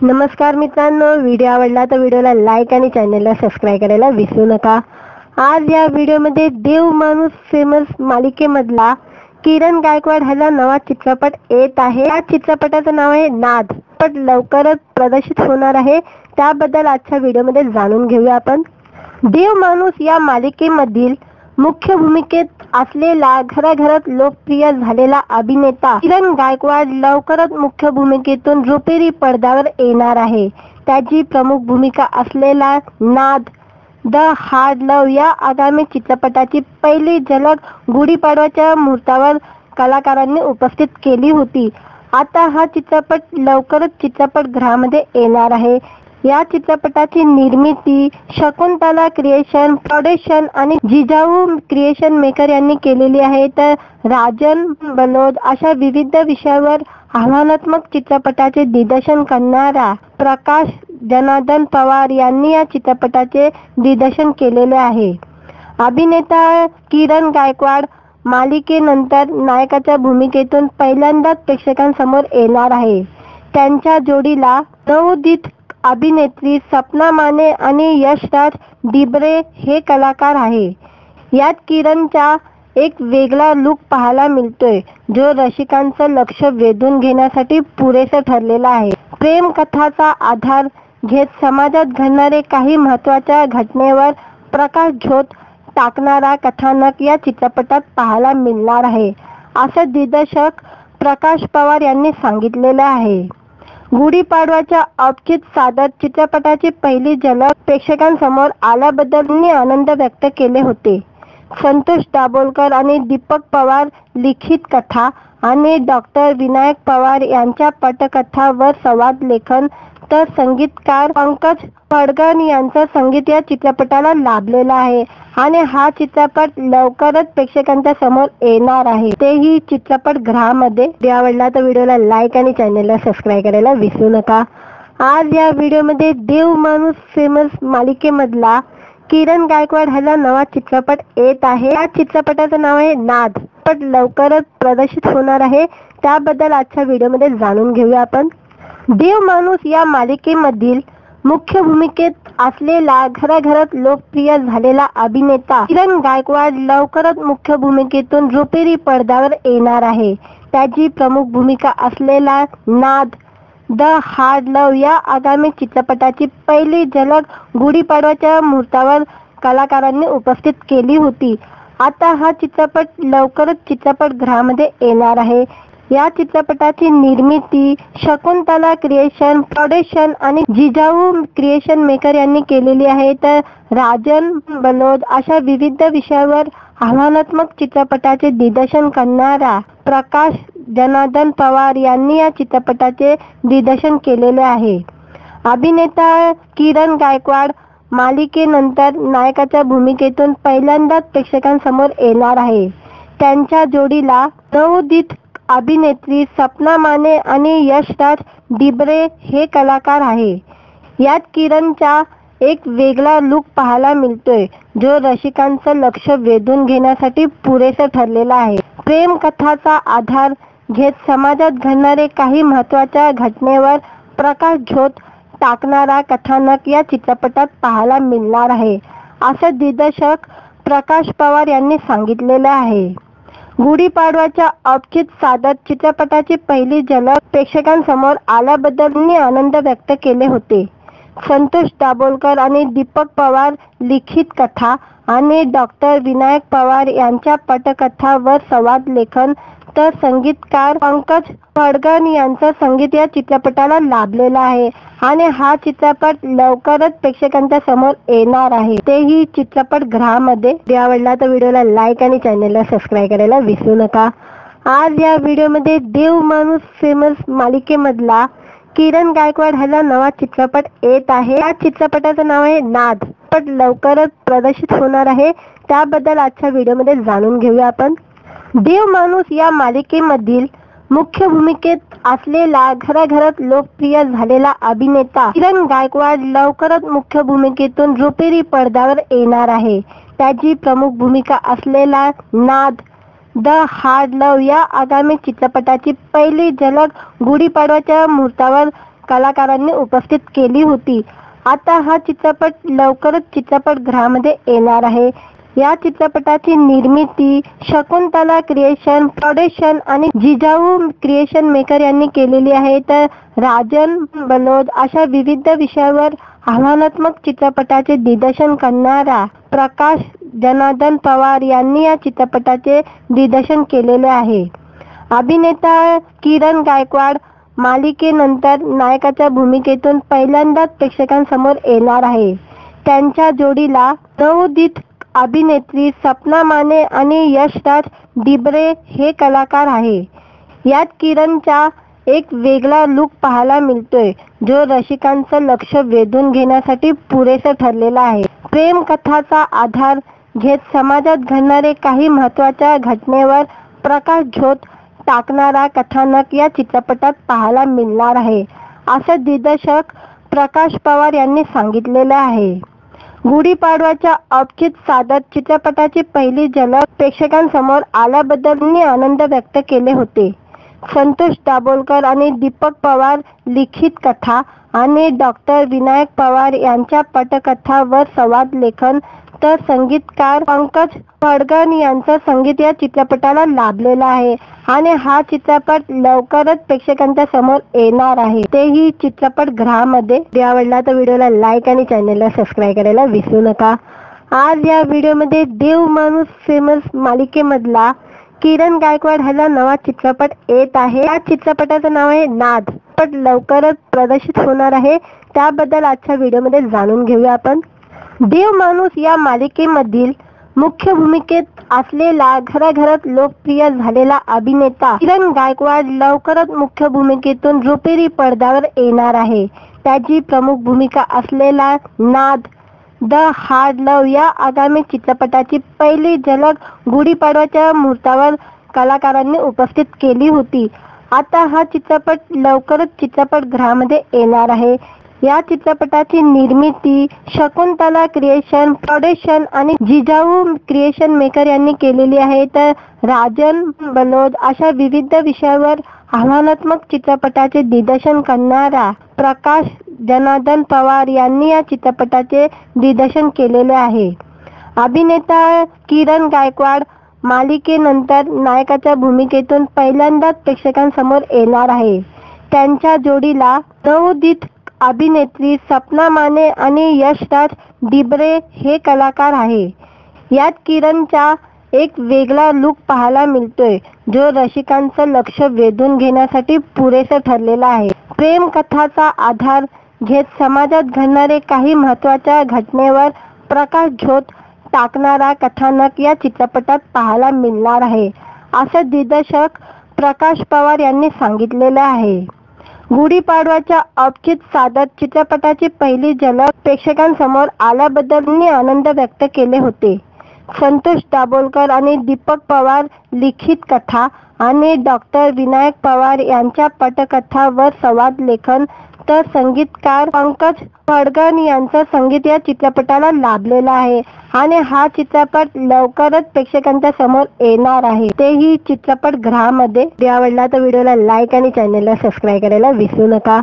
नमस्कार मित्रांनो, व्हिडिओ आवडला तर व्हिडिओला लाईक आणि चॅनलला सबस्क्राईब करायला विसरू नका। आज या व्हिडिओमध्ये देव माणूस फेमस मालिकेमधला किरण गायकवाड ह्याचा नवा चित्रपट येत आहे। या चित्रपटाचं नाव आहे नाद। पण लवकरच प्रदर्शित होणार आहे, त्याबद्दल आजच्या व्हिडिओमध्ये जाणून घेऊया आपण। देव माणूस या मालिकेमधील मुख्य भूमिकेत असलेला घराघरात लोकप्रिय झालेला अभिनेता किरण गायकवाड लवकरच मुख्य भूमिकेतून रुपेरी पडद्यावर येणार आहे। त्याची प्रमुख भूमिका असलेला नाद द हार्ड लव्ह या आगामी चित्रपटाची पहिली झलक गुढीपाडव्याच्या मुहूर्तावर कलाकारांनी उपस्थित केली होती। आता हा चित्रपट लवकरच चित्रपटगृहामध्ये येणार आहे। या चित्रपटाची निर्मिती शकुंतला क्रिएशन प्रोडक्शन आणि जिजाऊ क्रिएशन मेकर यांनी केलेली आहे। तर राजन बलोद अशा विविध विषयावर आव्हानात्मक चित्रपटाचे दिग्दर्शन करणारा प्रकाश जनार्दन पवार यांनी या चित्रपटाचे दिग्दर्शन केलेले आहे। अभिनेता किरण गायकवाड मालिकेनंतर नायकाच्या भूमिकेतून पहिल्यांदाच प्रेक्षकांसमोर येणार आहे। त्यांच्या जोडीला नवोदित अभिनेत्री सपना माने आणि यशराज डिबरे हे कलाकार आहे। यात किरणचा एक वेगळा लुक पाहायला मिळतोय, जो रसिकांचं लक्ष वेधून घेण्यासाठी पुरेसा ठरलेला आहे। प्रेम कथाचा आधार घेत समाजात घडणारे काही महत्त्वाच्या घटनेवर प्रकाशझोत टाकणारा कथानक या चित्रपटात पाहायला मिळणार आहे, असं दिग्दर्शक प्रकाश पवार यांनी सांगितलेलं आहे। गुढीपाडव्याच्या औचित्य साधत चित्रपटाची पहिली झलक प्रेक्षकांसमोर आल्याबद्दल त्यांनी आनंद व्यक्त केले होते। संतोष दाभोलकर आणि दीपक पवार लिखित कथा आणि डॉक्टर विनायक पवार यांच्या पटकथा व संवाद लेखन, तर संगीतकार पंकज पडगण यांचं संगीत या चित्रपटाला लाभलेलं आहे आणि हा चित्रपट लवकरच प्रेक्षकांच्या समोर येणार आहे, तेही चित्रपटगृहामध्ये। व्हिडिओ आवडला तर व्हिडिओला लाईक आणि चॅनलला सबस्क्राईब करायला विसरू नका। आज या व्हिडिओमध्ये देव माणूस फेमस मालिकेमधला किरण गायकवाड ह्याचा नवा चित्रपट येत आहे। या चित्रपटाचं नाव आहे नाद। पण लवकरच प्रदर्शित होणार आहे, त्याबद्दल आजच्या व्हिडिओमध्ये जाणून घेऊया आपण। देव माणूस या मालिकेमधील मुख्य भूमिकेत असलेला घराघरात लोकप्रिय झालेला अभिनेता किरण गायकवाड लवकरच मुख्य भूमिकेतून रुपेरी पडद्यावर येणार आहे। त्याची प्रमुख भूमिका असलेला नाद द हार्ड लव्ह या आगामी चित्रपटाची पहिली झलक गुढीपाडव्याच्या मुहूर्तावर कलाकारांनी उपस्थित केली होती। आता हा चित्रपट लवकरच चित्रपटगृहामध्ये येणार आहे। या चित्रपटाची निर्मिती शकुंतला क्रिएशन प्रोडक्शन आणि जिजाऊ क्रिएशन मेकर यांनी केलेली आहे। तर राजन बलोद अशा विविध विषयावर आव्हानात्मक चित्रपटाचे दिग्दर्शन करणारा प्रकाश जनार्दन पवार यांनी या चित्रपटाचे दिग्दर्शन केलेले आहे। अभिनेता किरण गायकवाड मालिकेनंतर नायकाच्या भूमिकेतून पहिल्यांदाच प्रेक्षकांसमोर येणार आहे। त्यांच्या जोडीला नवोदित अभिनेत्री सपना माने आणि यशराज डिबरे हे कलाकार आहे। यात किरणचा एक वेगळा लुक पाहायला मिळतोय, जो रसिकांचं लक्ष वेधून घेण्यासाठी पुरेसा ठरलेला आहे। प्रेम कथाचा आधार घेत समाजात घडणारे काही महत्त्वाच्या घटनेवर प्रकाशझोत टाकणारा कथानक या चित्रपटात पाहायला मिळणार आहे, असं दिग्दर्शक प्रकाश पवार यांनी सांगितलेलं आहे। गुढीपाडव्याच्या औचित्य साधत चित्रपटाची पहिली झलक प्रेक्षकांसमोर आल्याबद्दल त्यांनी आनंद व्यक्त केले होते। संतोष दाभोलकर आणि दीपक पवार लिखित कथा आणि डॉक्टर विनायक पवार यांच्या पटकथा व संवाद लेखन, तर संगीतकार पंकज पडगण यांचं संगीत या चित्रपटाला लाभलेलं आहे आणि हा चित्रपट लवकरच प्रेक्षकांच्या समोर येणार आहे, तेही चित्रपटगृहामध्ये। व्हिडिओ आवडला तर व्हिडिओला लाईक आणि चॅनलला सबस्क्राईब करायला विसरू नका। आज या व्हिडिओमध्ये देव माणूस फेमस मालिकेमधला किरण गायकवाड ह्याचा नवा चित्रपट येत आहे। या चित्रपटाचं नाव आहे नाद। पण लवकरच प्रदर्शित होणार आहे, त्याबद्दल आजच्या व्हिडिओमध्ये जाणून घेऊया आपण। देव माणूस या मालिकेमधील मुख्य भूमिकेत असलेला घराघरात लोकप्रिय झालेला अभिनेता किरण गायकवाड लवकरच मुख्य भूमिकेतून रुपेरी पडद्यावर येणार आहे। त्याची प्रमुख भूमिका असलेला नाद द हार्ड लव्ह या आगामी चित्रपटाची पहिली झलक गुढीपाडव्याच्या मुहूर्तावर कलाकारांनी उपस्थित केली होती. आता हा चित्रपट लवकरच चित्रपटगृहामध्ये येणार आहे. या चित्रपटाची निर्मिती शकुंतला क्रिएशन प्रोडक्शन आणि जिजाऊ क्रिएशन मेकर यांनी केलेली आहे. तर राजन बलोद अशा विविध विषयावर आव्हानात्मक चित्रपटाचे दिग्दर्शन करणारा प्रकाश जनार्दन पवार यांनी या चित्रपटाचे दिग्दर्शन केलेले आहे. अभिनेता किरण गायकवाड मालिकेनंतर नायकाच्या भूमिकेतून पहिल्यांदाच प्रेक्षकांसमोर येणार आहे. त्यांच्या जोडीला नवोदित अभिनेत्री सपना माने आणि यशराज डिबरे हे कलाकार आहे. यात किरणचा एक वेगळा लुक पाहायला मिळतोय, जो रसिकांचं लक्ष वेधून घेण्यासाठी पुरेसा ठरलेला आहे. प्रेम कथाचा आधार घेत समाजात घडणारे काही महत्त्वाच्या घटनेवर प्रकाशझोत टाकणारा कथानक या चित्रपटात पाहायला मिळणार आहे, असं दिग्दर्शक प्रकाश पवार यांनी सांगितलेलं आहे. गुढीपाडव्याच्या औचित्य साधत चित्रपटाची पहिली झलक प्रेक्षकांसमोर आल्याबद्दल त्यांनी आनंद व्यक्त केले होते. संतोष दाभोलकर आणि दीपक पवार लिखित कथा आणि डॉक्टर विनायक पवार यांच्या पटकथा व संवाद लेखन तर संगीतकार पंकज पडगण यांचं संगीत या चित्रपटाला लाभलेलं आहे आणि हा चित्रपट लवकरच प्रेक्षकांच्या समोर येणार आहे, तेही चित्रपटगृहामध्ये. व्हिडिओ आवडला तर व्हिडिओला लाईक आणि चॅनलला सबस्क्राईब करायला विसरू नका. आज या व्हिडिओमध्ये देव माणूस फेमस मालिकेमधला किरण गायकवाड ह्याला नवा चित्रपट येत आहे. या चित्रपटाचं नाव आहे नाद. पण लवकरच प्रदर्शित होणार आहे, त्याबद्दल आजच्या व्हिडिओमध्ये जाणून घेऊया आपण. देव माणूस या मालिकेमधील मुख्य भूमिकेत असलेला घराघरात लोकप्रिय झालेला अभिनेता किरण गायकवाड लवकरच मुख्य भूमिकेतून रुपेरी पडद्यावर येणार आहे. त्याची प्रमुख भूमिका असलेला नाद द हार्ड लव्ह या आगामी चित्रपटाची पहिली झलक गुढीपाडव्याच्या मुहूर्तावर कलाकारांनी उपस्थित केली होती. आता हा चित्रपट लवकरच चित्रपटगृहामध्ये येणार आहे. या चित्रपटाची निर्मिती शकुंतला क्रिएशन प्रोडक्शन आणि जिजाऊ क्रिएशन मेकर यांनी केलेली आहे. तर राजन बलोद अशा विविध विषयावर आव्हानात्मक चित्रपटाचे दिग्दर्शन करणारा प्रकाश जनार्दन पवार यांनी या चित्रपटाचे दिग्दर्शन केलेले आहे. अभिनेता किरण गायकवाड मालिकेनंतर नायकाच्या भूमिकेतून पहिल्यांदाच प्रेक्षकांसमोर येणार आहे. त्यांच्या जोडीला नवोदित अभिनेत्री सपना माने आणि यशराज डिबरे हे कलाकार आहे. यात किरणचा एक वेगळा लुक पाहायला मिळतोय, जो रसिकांचं लक्ष वेधून घेण्यासाठी पुरेसा ठरलेला आहे. प्रेम कथाचा आधार घेत समाजात घडणारे काही महत्त्वाच्या घटनेवर प्रकाशझोत टाकणारा कथानक या चित्रपटात पाहायला मिळणार आहे, असं दिग्दर्शक प्रकाश पवार यांनी सांगितलेलं आहे. गुढीपाडव्याच्या औचित्य साधत चित्रपटाची पहिली झलक प्रेक्षकांसमोर आल्याबद्दल त्यांनी आनंद व्यक्त केले होते. संतोष दाभोलकर आणि दीपक पवार लिखित कथा आणि डॉक्टर विनायक पवार यांच्या पटकथा व संवाद लेखन तर संगीतकार पंकज पडगण यांचं संगीत या चित्रपटाला लाभलेलं आहे आणि हा चित्रपट लवकरच प्रेक्षकांच्या समोर येणार आहे, तेही चित्रपटगृहामध्ये. व्हिडिओ आवडला तर व्हिडिओला लाईक आणि चॅनलला सबस्क्राईब करायला विसरू नका.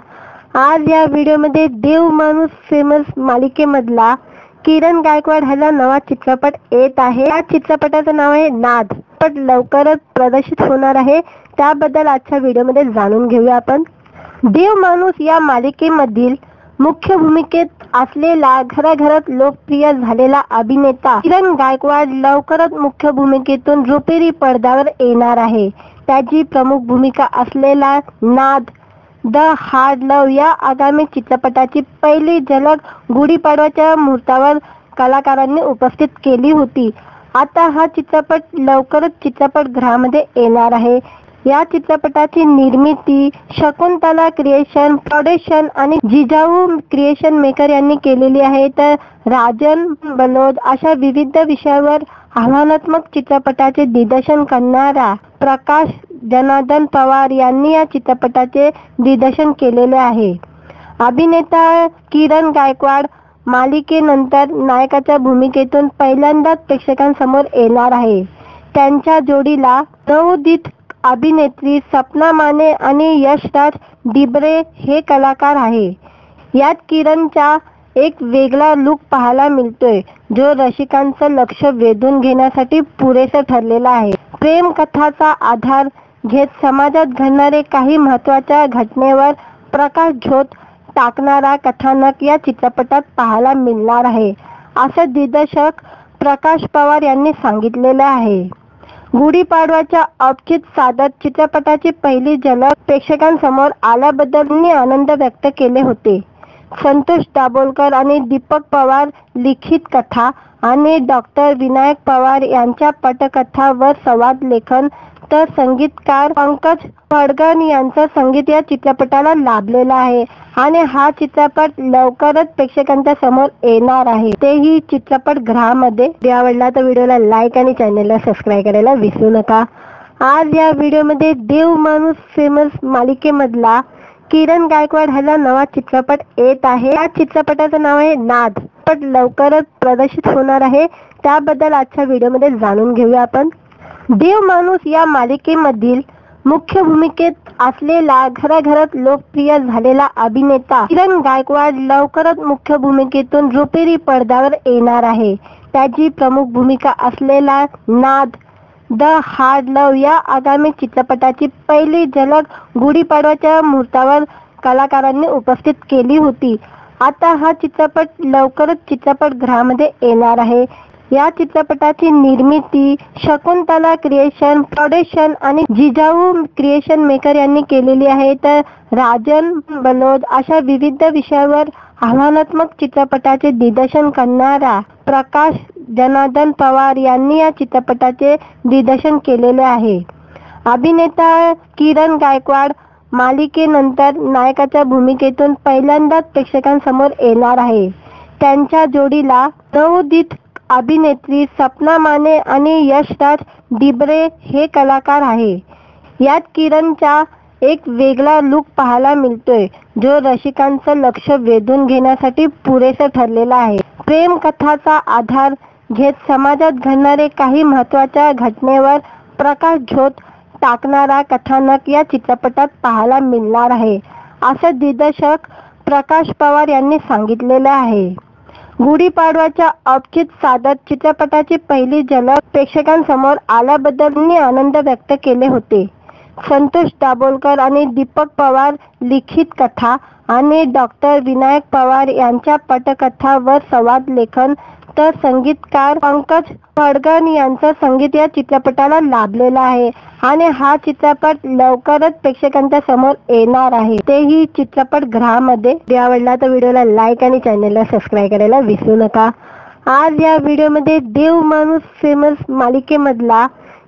आज या व्हिडिओमध्ये देव माणूस फेमस मालिकेमधला किरण गायकवाड ह्याला नवा चित्रपट येत आहे. या चित्रपटाचं नाव आहे नाद. पण लवकरच प्रदर्शित होणार आहे, त्याबद्दल आजच्या व्हिडिओमध्ये जाणून घेऊया आपण. देव माणूस या मालिकेमधील मुख्य भूमिकेत असलेला घराघरात लोकप्रिय झालेला अभिनेता किरण गायकवाड लवकरच मुख्य भूमिकेतून रुपेरी पडद्यावर येणार आहे. त्याची प्रमुख भूमिका असलेला नाद द हार्ड लव्ह या आगामी चित्रपटाची पहिली झलक गुढीपाडव्याच्या मुहूर्तावर कलाकारांनी उपस्थित केली होती. आता हा चित्रपट लवकरच चित्रपटगृहामध्ये येणार आहे. या चित्रपटाची निर्मिती शकुंतला क्रिएशन प्रोडक्शन आणि जिजाऊ क्रिएशन मेकर यांनी केलेली आहे. तर राजन बलोद अशा विविध विषयावर आव्हानात्मक चित्रपटाचे दिग्दर्शन करणारा प्रकाश जनार्दन पवार यांनी या चित्रपटाचे दिग्दर्शन केलेले आहे. अभिनेता किरण गायकवाड मालिकेनंतर नायकाच्या भूमिकेतून पहिल्यांदाच प्रेक्षकांसमोर येणार आहे. त्यांच्या जोडीला नवोदित अभिनेत्री सपना माने आणि यशराज डिबरे हे कलाकार आहे। यात किरणचा एक वेगळा लुक पाहायला मिळतोय, जो रसिकांचं लक्ष वेधून घेण्यासाठी पुरेसा ठरलेला आहे। प्रेम कथाचा आधार घेत समाजात घडणारे काही महत्त्वाच्या घटनेवर प्रकाशझोत टाकणारा कथानक या चित्रपटात पाहायला मिळणार आहे, असं दिग्दर्शक प्रकाश पवार यांनी सांगितलेलं आहे। गुढीपाडव्याच्या औचित्य साधत चित्रपटाची पहिली झलक प्रेक्षकांसमोर आल्याबद्दल त्यांनी आनंद व्यक्त केले होते। संतोष दाभोलकर आणि दीपक पवार लिखित कथा आणि डॉक्टर विनायक पवार यांच्या पटकथा व संवाद लेखन तर संगीतकार पंकज पडगण यांचं संगीत या चित्रपटाला लाभलेलं आहे आणि हा चित्रपट लवकरच प्रेक्षकांच्या समोर येणार आहे, तेही चित्रपटगृहामध्ये। व्हिडिओ आवडला तर व्हिडिओला लाईक आणि चॅनलला सबस्क्राईब करायला विसरू नका। आज या व्हिडिओमध्ये देव माणूस फेमस मालिकेमधला किरण गायकवाड ह्याचा नवा चित्रपट येत आहे। या चित्रपटाचं नाव आहे नाद। पण लवकरच प्रदर्शित होणार आहे, त्याबद्दल आजच्या व्हिडिओमध्ये जाणून घेऊया आपण। देव माणूस या मालिकेमधील मुख्य भूमिकेत असलेला घराघरात लोकप्रिय झालेला अभिनेता किरण गायकवाड लवकरच मुख्य भूमिकेतून रुपेरी पडद्यावर येणार आहे। त्याची प्रमुख भूमिका असलेला नाद द हार्ड लव्ह या आगामी चित्रपटाची पहिली झलक गुढीपाडव्याच्या मुहूर्तावर कलाकारांनी उपस्थित केली होती। आता हा चित्रपट लवकरच चित्रपटगृहामध्ये येणार आहे। या चित्रपटाची निर्मिती शकुंतला क्रिएशन प्रोडक्शन आणि जिजाऊ क्रिएशन मेकर यांनी केलेली आहे, तर राजन बलोद अशा विविध विषयावर आव्हानात्मक चित्रपटाचे दिग्दर्शन करणारा प्रकाश जनार्दन पवार यांनी या चित्रपटाचे दिग्दर्शन केलेले आहे। अभिनेता किरण गायकवाड मालिकेनंतर नायकाच्या भूमिकेतून पहिल्यांदाच प्रेक्षकांसमोर येणार आहे। त्यांच्या जोडीला नवोदित अभिनेत्री सपना माने आणि यशराज डिबरे हे कलाकार आहे। यात किरणचा एक वेगळा लुक पाहायला मिळतोय, जो रसिकांचं लक्ष वेधून घेण्यासाठी पुरेसा ठरलेला आहे। प्रेम कथाचा आधार घेत समाजात घडणारे काही महत्त्वाच्या घटनेवर प्रकाशझोत टाकणारा कथानक या चित्रपटात पाहायला मिळणार आहे, असं दिग्दर्शक प्रकाश पवार यांनी सांगितलेलं आहे। गुढीपाडव्याच्या औचित्य साधत चित्रपटाची पहिली झलक प्रेक्षकांसमोर आल्याबद्दल त्यांनी आनंद व्यक्त केले होते। संतोष दाभोलकर आणि दीपक पवार लिखित कथा आणि डॉक्टर विनायक पवार यांच्या पटकथा व संवाद लेखन तर संगीतकार पंकज पडगण यांचं संगीत या चित्रपटाला लाभलेलं आहे आणि हा चित्रपट लवकरच प्रेक्षकांच्या समोर येणार आहे, तेही चित्रपटगृहामध्ये। व्हिडिओ आवडला तर व्हिडिओला लाईक आणि चॅनलला सबस्क्राईब करायला विसरू नका। आज या व्हिडिओमध्ये देव माणूस फेमस मालिकेमधला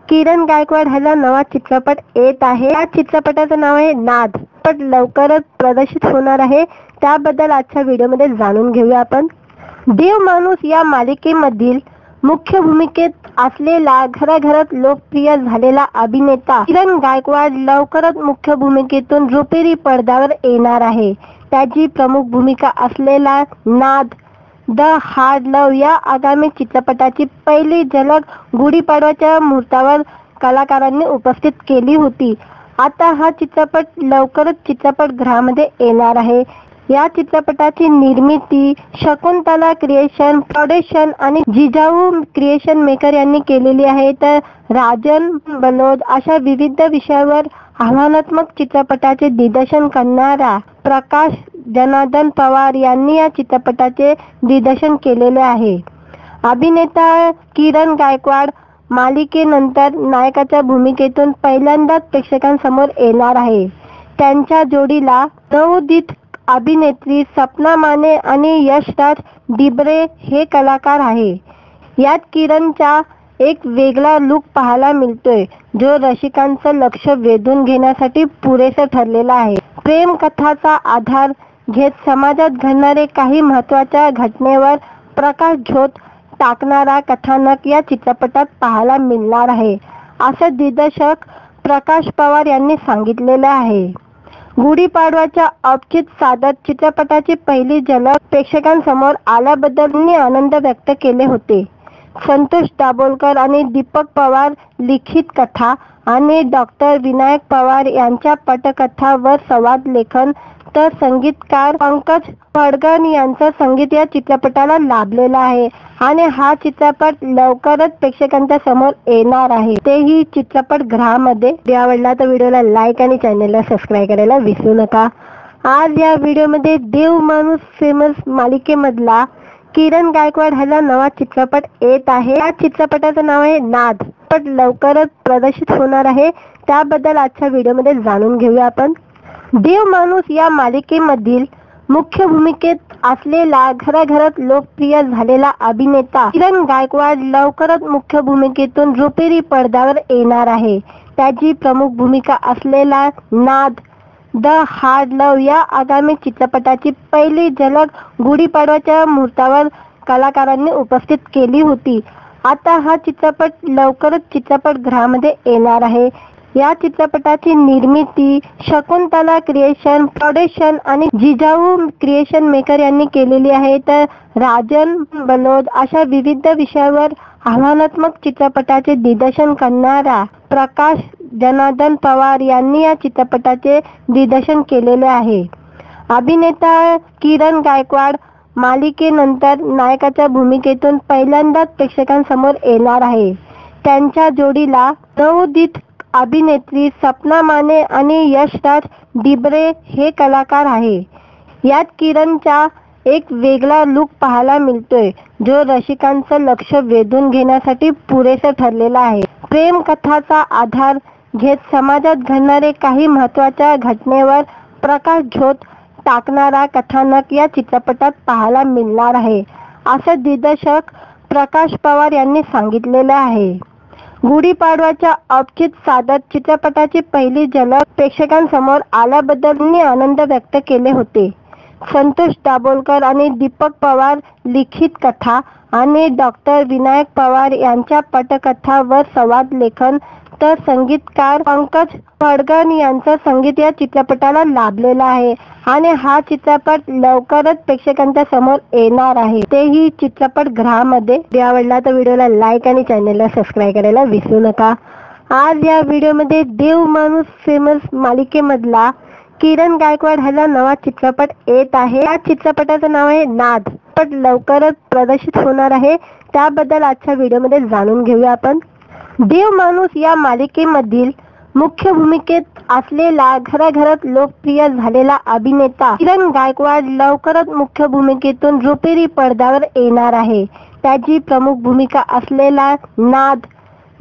किरण गायकवाड ह्याचा नवा चित्रपट येत आहे। या चित्रपटाचं नाव आहे नाद। पण लवकरच प्रदर्शित होणार आहे, त्याबद्दल आजच्या व्हिडिओमध्ये जाणून घेऊया आपण। देव माणूस या मालिकेमधील मुख्य भूमिकेत असलेला घराघरात लोकप्रिय झालेला अभिनेता किरण गायकवाड लवकरच मुख्य भूमिकेतून रुपेरी पडद्यावर येणार आहे। त्याची प्रमुख भूमिका असलेला नाद द हार्ड लव्ह या आगामी चित्रपटाची पहिली झलक गुढीपाडव्याच्या मुहूर्तावर कलाकारांनी उपस्थित केली होती। आता हा चित्रपट लवकरच चित्रपटगृहामध्ये येणार आहे। या चित्रपटाची निर्मिती शकुंतला क्रिएशन प्रोडक्शन आणि जिजाऊ क्रिएशन मेकर यांनी केलेली आहे, तर राजन बलोद अशा विविध विषयावर आव्हानात्मक चित्रपटाचे दिग्दर्शन करणारा प्रकाश जनार्दन पवार यांनी या चित्रपटाचे दिग्दर्शन केलेले आहे। अभिनेता किरण गायकवाड मालिकेनंतर नायकाच्या भूमिकेतून पहिल्यांदाच प्रेक्षकांसमोर येणार आहे। त्यांच्या जोडीला नवोदित अभिनेत्री सपना माने आणि यशराज डिबरे हे कलाकार आहे। यात किरणचा एक वेगळा लुक पाहायला मिळतोय, जो रसिकांचं लक्ष वेधून घेण्यासाठी पुरेसा ठरलेला आहे। प्रेम कथाचा आधार घेत समाजात घडणारे काही महत्त्वाच्या घटनेवर प्रकाशझोत टाकणारा कथानक या चित्रपटात पाहायला मिळणार आहे, असं दिग्दर्शक प्रकाश पवार यांनी सांगितलेलं आहे। गुढीपाडव्याच्या औचित्य साधत चित्रपटाची पहिली झलक प्रेक्षकांसमोर आल्याबद्दल त्यांनी आनंद व्यक्त केले होते। संतोष दाभोलकर आणि दीपक पवार लिखित कथा आणि डॉक्टर विनायक पवार यांच्या पटकथा व संवाद लेखन तर संगीतकार पंकज पडगण यांचं संगीत या चित्रपटाला लाभलेलं आहे आणि हा चित्रपट लवकरच प्रेक्षकांच्या समोर येणार आहे, तेही चित्रपटगृहामध्ये. व्हिडिओ आवडला तर व्हिडिओला लाईक आणि चॅनलला सबस्क्राईब करायला विसरू नका. आज या व्हिडिओमध्ये देव माणूस फेमस मालिकेमधला किरण गायकवाड ह्याचा नवा चित्रपट येत आहे. या चित्रपटाचं नाव आहे नाद. पण लवकरच प्रदर्शित होणार आहे, त्याबद्दल आजच्या व्हिडिओमध्ये जाणून घेऊया आपण. देव माणूस या मालिकेमधील मुख्य भूमिकेत असलेला घराघरात लोकप्रिय झालेला अभिनेता किरण गायकवाड लवकरच मुख्य भूमिकेतून रुपेरी पडद्यावर येणार आहे. त्याची प्रमुख भूमिका असलेला नाद द हार्ड लव्ह या आगामी चित्रपटाची पहिली झलक गुढीपाडव्याच्या मुहूर्तावर कलाकारांनी उपस्थित केली होती. आता हा चित्रपट लवकरच चित्रपटगृहामध्ये येणार आहे. या चित्रपटाची निर्मिती शकुंतला क्रिएशन प्रोडक्शन आणि जिजाऊ क्रिएशन मेकर यांनी केलेली आहे. तर राजन बलोद अशा विविध विषयावर आव्हानात्मक चित्रपटाचे दिग्दर्शन करणारा प्रकाश जनार्दन पवार यांनी या चित्रपटाचे दिग्दर्शन केलेले आहे. अभिनेता किरण गायकवाड मालिकेनंतर नायकाच्या भूमिकेतून पहिल्यांदाच प्रेक्षकांसमोर येणार आहे. त्यांच्या जोडीला नवोदित अभिनेत्री सपना माने आणि यशराज डिबरे हे कलाकार आहे. यात किरणचा एक वेगळा लुक पाहायला मिळतोय, जो रसिकांचं लक्ष वेधून घेण्यासाठी पुरेसा ठरलेला आहे. प्रेम कथाचा आधार घेत समाजात घडणारे काही महत्त्वाच्या घटनेवर प्रकाशझोत टाकणारा कथानक या चित्रपटात पाहायला मिळणार आहे, असं दिग्दर्शक प्रकाश पवार यांनी सांगितलेलं आहे. गुढीपाडव्याच्या औचित्य साधत चित्रपटाची पहिली झलक प्रेक्षकांसमोर आल्याबद्दल त्यांनी आनंद व्यक्त केले होते. संतोष दाभोलकर आणि दीपक पवार लिखित कथा आणि डॉक्टर विनायक पवार यांच्या पटकथा व संवाद लेखन तर संगीतकार पंकज पडगण यांचं संगीत या चित्रपटाला लाभलेलं आहे आणि हा चित्रपट लवकरच प्रेक्षकांच्या समोर येणार आहे, तेही चित्रपटगृहामध्ये. व्हिडिओ आवडला तर व्हिडिओला लाईक आणि चॅनलला सबस्क्राईब करायला विसरू नका. आज या व्हिडिओमध्ये देव माणूस फेमस मालिकेमधला किरण गायकवाड ह्याचा नवा चित्रपट येत आहे. या चित्रपटाचं नाव आहे नाद. पण लवकरच प्रदर्शित होणार आहे, त्याबद्दल आजच्या व्हिडिओमध्ये जाणून घेऊया आपण. देव माणूस या मालिकेमधील मुख्य भूमिकेत असलेला घराघरात लोकप्रिय झालेला अभिनेता किरण गायकवाड लवकरच मुख्य भूमिकेतून रुपेरी पडद्यावर येणार आहे. त्याची प्रमुख भूमिका असलेला नाद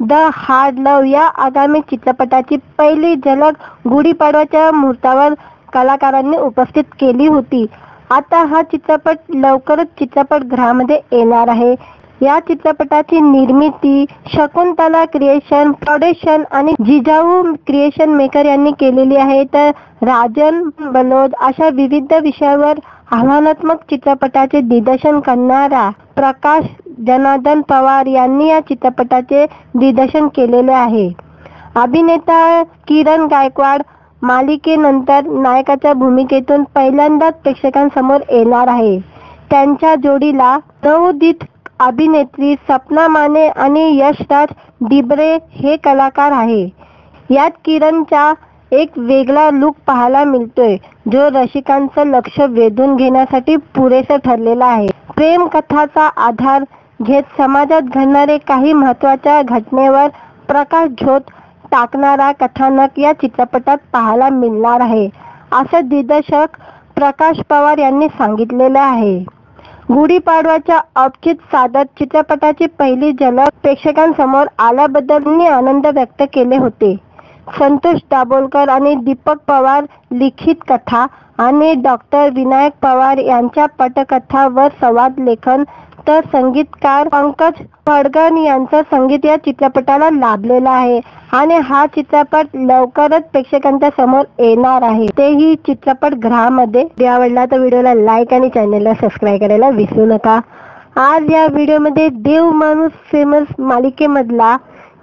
द हार्ड लव्ह या आगामी चित्रपटाची पहिली झलक गुढीपाडव्याच्या मुहूर्तावर कलाकारांनी उपस्थित केली होती. आता हा चित्रपट लवकरच चित्रपटगृहामध्ये येणार आहे. या चित्रपटाची निर्मिती शकुंतला क्रिएशन प्रोडक्शन आणि जिजाऊ क्रिएशन मेकर यांनी केलेली आहे. तर राजन बलोद अशा विविध विषयावर आव्हानात्मक चित्रपटाचे दिग्दर्शन करणारा प्रकाश जनार्दन पवार यांनी या चित्रपटाचे दिग्दर्शन केलेले आहे. अभिनेता किरण गायकवाड मालिकेनंतर नायकाच्या भूमिकेतून पहिल्यांदाच प्रेक्षकांसमोर येणार आहे. त्यांच्या जोडीला नवोदित अभिनेत्री सपना माने आणि यशराज डिबरे हे कलाकार आहे. यात किरणचा एक वेगळा लुक पाहायला मिळतोय, जो रसिकांचं लक्ष वेधून घेण्यासाठी पुरेसा ठरलेला आहे. प्रेम कथाचा आधार घेत समाजात घडणारे काही महत्त्वाच्या घटनेवर प्रकाशझोत टाकणारा कथानक या चित्रपटात पाहायला मिळणार आहे, असं दिग्दर्शक प्रकाश पवार यांनी सांगितलेलं आहे. गुढीपाडव्याच्या औचित्य साधत चित्रपटाची पहिली झलक प्रेक्षकांसमोर आल्याबद्दल त्यांनी आनंद व्यक्त केले होते. संतोष दाभोलकर आणि दीपक पवार लिखित कथा आणि डॉक्टर विनायक पवार यांच्या पटकथा व संवाद लेखन तर संगीतकार पंकज पडगण यांचं संगीत या चित्रपटाला लाभलेलं आहे आणि हा चित्रपट लवकरच प्रेक्षकांच्या समोर येणार आहे, तेही चित्रपटगृहामध्ये. व्हिडिओ आवडला तर व्हिडिओला लाईक आणि चॅनलला सबस्क्राईब करायला विसरू नका. आज या व्हिडिओमध्ये देव माणूस फेमस मालिकेमधला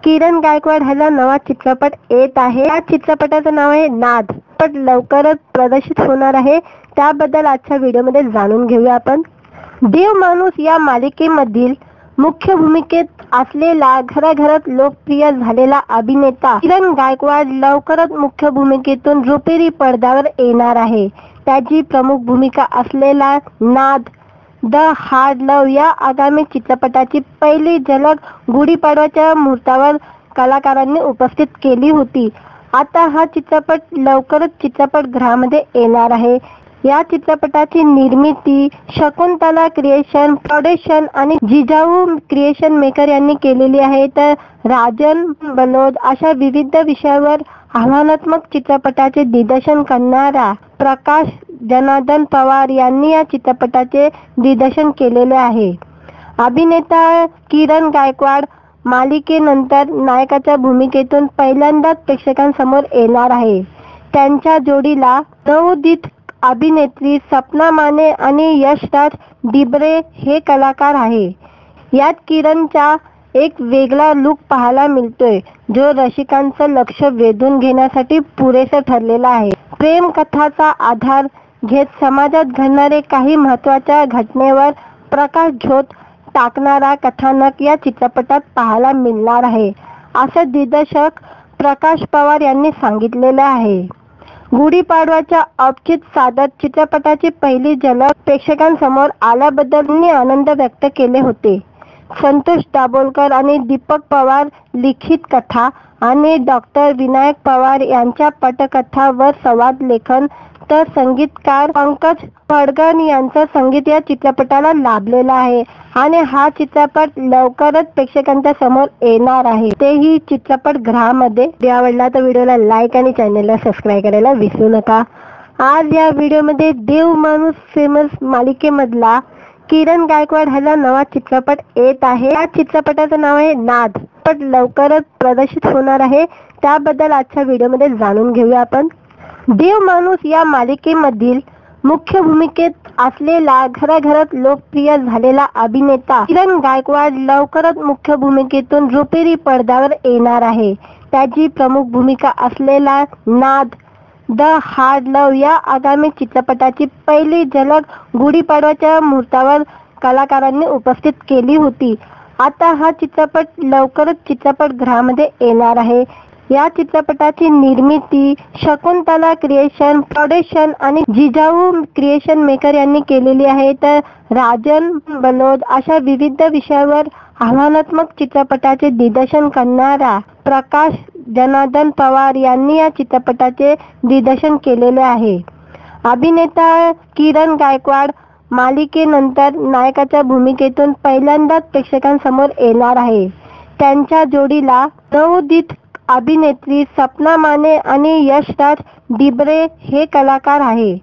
किरण गायकवाड ह्याचा नवा चित्रपट येत आहे. या चित्रपटाचं नाव आहे नाद. पण लवकरच प्रदर्शित होणार आहे, त्याबद्दल आजच्या व्हिडिओमध्ये जाणून घेऊया आपण. देव माणूस या मालिकेमधील मुख्य भूमिकेत असलेला घराघरात लोकप्रिय झालेला अभिनेता किरण गायकवाड लवकरच मुख्य भूमिकेतून रुपेरी पडद्यावर येणार आहे. त्याची प्रमुख भूमिका असलेला नाद द हार्ड लव्ह या आगामी चित्रपटाची पहिली झलक गुढीपाडव्याच्या मुहूर्तावर कलाकारांनी उपस्थित केली होती. आता हा चित्रपट लवकरच चित्रपटगृहामध्ये येणार आहे. या चित्रपटाची निर्मिती शकुंतला क्रिएशन प्रोडक्शन आणि जिजाऊ क्रिएशन मेकर यांनी केलेली आहे. तर राजन बलोद अशा विविध विषयावर आव्हानात्मक चित्रपटाचे दिग्दर्शन करणारा प्रकाश जनार्दन पवार यांनी या चित्रपटाचे दिग्दर्शन केलेले आहे. अभिनेता किरण गायकवाड मालिकेनंतर नायकाच्या भूमिकेतून पहिल्यांदाच प्रेक्षकांसमोर येणार आहे. त्यांच्या जोडीला नवोदित अभिनेत्री सपना माने आणि यशराज डिबरे हे कलाकार आहे. यात किरणचा एक वेगळा लुक पाहायला मिळतोय, जो रसिकांचं लक्ष वेधून घेण्यासाठी पुरेसा ठरलेला आहे. प्रेम कथाचा आधार घेत समाजात घडणारे काही महत्त्वाच्या घटनेवर प्रकाशझोत टाकणारा कथानक या चित्रपटात पाहायला मिळणार आहे, असं दिग्दर्शक प्रकाश पवार यांनी सांगितलेलं आहे. गुढीपाडव्याच्या औचित्य साधत चित्रपटाची पहिली झलक प्रेक्षकांसमोर आल्याबद्दल त्यांनी आनंद व्यक्त केले होते. संतोष दाभोलकर आणि दीपक पवार लिखित कथा आणि डॉक्टर विनायक पवार यांच्या पटकथा व संवाद लेखन तर संगीतकार पंकज पडगण यांचं संगीत या चित्रपटाला लाभलेलं आहे आणि हा चित्रपट लवकरच प्रेक्षकांच्या समोर येणार आहे, तेही चित्रपटगृहामध्ये. व्हिडिओ आवडला तर व्हिडिओला लाईक आणि चॅनलला सबस्क्राईब करायला विसरू नका. आज या व्हिडिओमध्ये देव माणूस फेमस मालिकेमधला किरण गायकवाड ह्याला नवा चित्रपट येत आहे. या चित्रपटाचं नाव आहे नाद. पण लवकरच प्रदर्शित होणार आहे, त्याबद्दल आजच्या व्हिडिओमध्ये जाणून घेऊया आपण. देव माणूस या मालिकेमधील मुख्य भूमिकेत असलेला घराघरात लोकप्रिय झालेला अभिनेता किरण गायकवाड लवकरच मुख्य भूमिकेतून रुपेरी पडद्यावर येणार आहे. त्याची प्रमुख भूमिका असलेला नाद द हार्ड लव्ह या आगामी चित्रपटाची पहिली झलक गुढीपाडव्याच्या मुहूर्तावर कलाकारांनी उपस्थित केली होती. आता हा चित्रपट लवकरच चित्रपटगृहामध्ये येणार आहे. या चित्रपटाची निर्मिती शकुंतला क्रिएशन प्रोडक्शन आणि जिजाऊ क्रिएशन मेकर यांनी केलेली आहे. तर राजन बलोद अशा विविध विषयावर आव्हानात्मक चित्रपटाचे दिग्दर्शन करणारा प्रकाश जनार्दन पवार यांनी या चित्रपटाचे दिग्दर्शन केलेले आहे. अभिनेता किरण गायकवाड मालिकेनंतर नायकाच्या भूमिकेतून पहिल्यांदाच प्रेक्षकांसमोर येणार आहे. त्यांच्या जोडीला नवोदित अभिनेत्री सपना माने आणि यशराज डिबरे हे कलाकार आहे.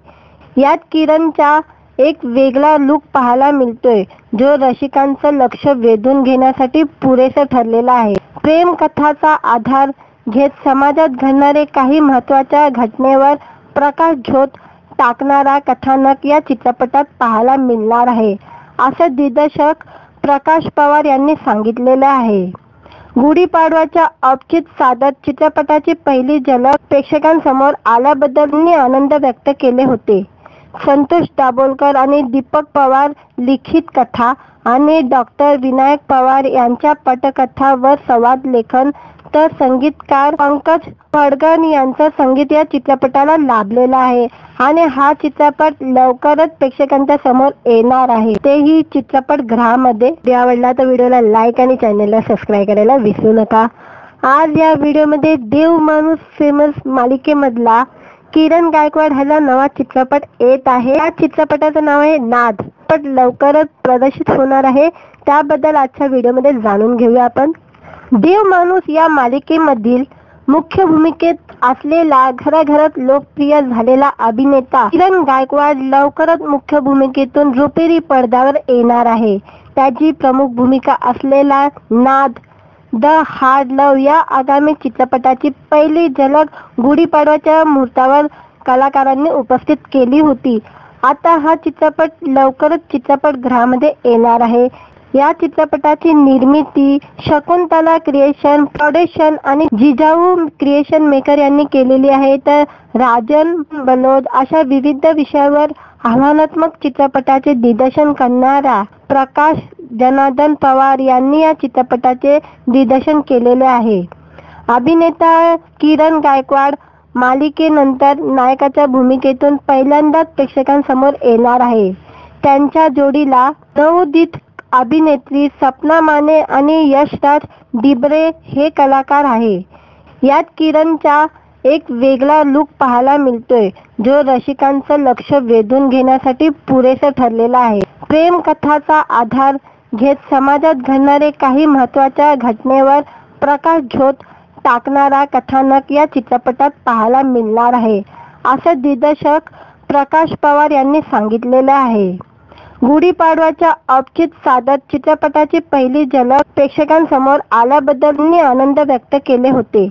यात किरणचा एक वेगळा लुक पाहायला मिळतोय, जो रसिकांचं लक्ष वेधून घेण्यासाठी पुरेसा ठरलेला आहे. प्रेम कथाचा आधार घेत समाजात घडणारे काही महत्त्वाच्या घटनेवर प्रकाशझोत टाकणारा कथानक या चित्रपटात पाहायला मिळणार आहे, असं दिग्दर्शक प्रकाश पवार यांनी सांगितलेलं आहे. गुढीपाडव्याच्या औचित्य साधत चित्रपटाची पहिली झलक प्रेक्षकांसमोर आल्याबद्दल त्यांनी आनंद व्यक्त केले होते. संतोष दाभोलकर आणि दीपक पवार लिखित कथा आणि डॉक्टर विनायक पवार यांच्या पटकथा व संवाद लेखन तर संगीतकार पंकज पडगण यांचं संगीत या चित्रपटाला लाभलेलं आहे आणि हा चित्रपट लवकरच प्रेक्षकांच्या समोर येणार आहे, तेही चित्रपटगृहामध्ये. व्हिडिओ आवडला तर व्हिडिओला लाईक आणि चॅनलला सबस्क्राईब करायला विसरू नका. आज या व्हिडिओमध्ये देव माणूस फेमस मालिकेमधला किरण गायकवाड ह्याला नवा चित्रपट येत आहे. या चित्रपटाचं नाव आहे नाद. पण लवकरच प्रदर्शित होणार आहे, त्याबद्दल आजच्या व्हिडिओमध्ये जाणून घेऊया आपण. देव माणूस या मालिकेमधील मुख्य भूमिकेत असलेला घराघरात लोकप्रिय झालेला अभिनेता किरण गायकवाड लवकरच मुख्य भूमिकेतून रुपेरी पडद्यावर येणार आहे. त्याची प्रमुख भूमिका असलेला नाद द हार्ड लव्ह या आगामी चित्रपटाची पहिली झलक गुढीपाडव्याच्या मुहूर्तावर कलाकारांनी उपस्थित केली होती. आता हा चित्रपट लवकरच चित्रपटगृहामध्ये येणार आहे. या चित्रपटाची निर्मिती शकुंतला क्रिएशन प्रोडक्शन आणि जिजाऊ क्रिएशन मेकर यांनी केलेली आहे. तर राजन बलोद अशा विविध विषयावर आव्हानात्मक चित्रपटाचे दिग्दर्शन करणारा प्रकाश जनार्दन पवार यांनी या चित्रपटाचे दिग्दर्शन केलेले आहे. अभिनेता किरण गायकवाड मालिकेनंतर नायकाच्या भूमिकेतून पहिल्यांदाच प्रेक्षकांसमोर येणार आहे. त्यांच्या जोडीला नवोदित अभिनेत्री सपना माने आणि यशराज डिबरे हे कलाकार आहे. यात किरणचा एक वेगळा लुक पाहायला मिळतोय, जो रसिकांचं लक्ष वेधून घेण्यासाठी पुरेसा ठरलेला आहे. प्रेम कथाचा आधार घेत समाजात घडणारे काही महत्त्वाच्या घटनेवर प्रकाश झोत टाकणारा कथानक या चित्रपटात पाहायला मिळणार आहे, असं दिग्दर्शक प्रकाश पवार यांनी सांगितलेलं आहे. गुढीपाडव्याच्या औचित्य साधत चित्रपटाची पहिली झलक प्रेक्षकांसमोर आल्याबद्दल त्यांनी आनंद व्यक्त केले होते.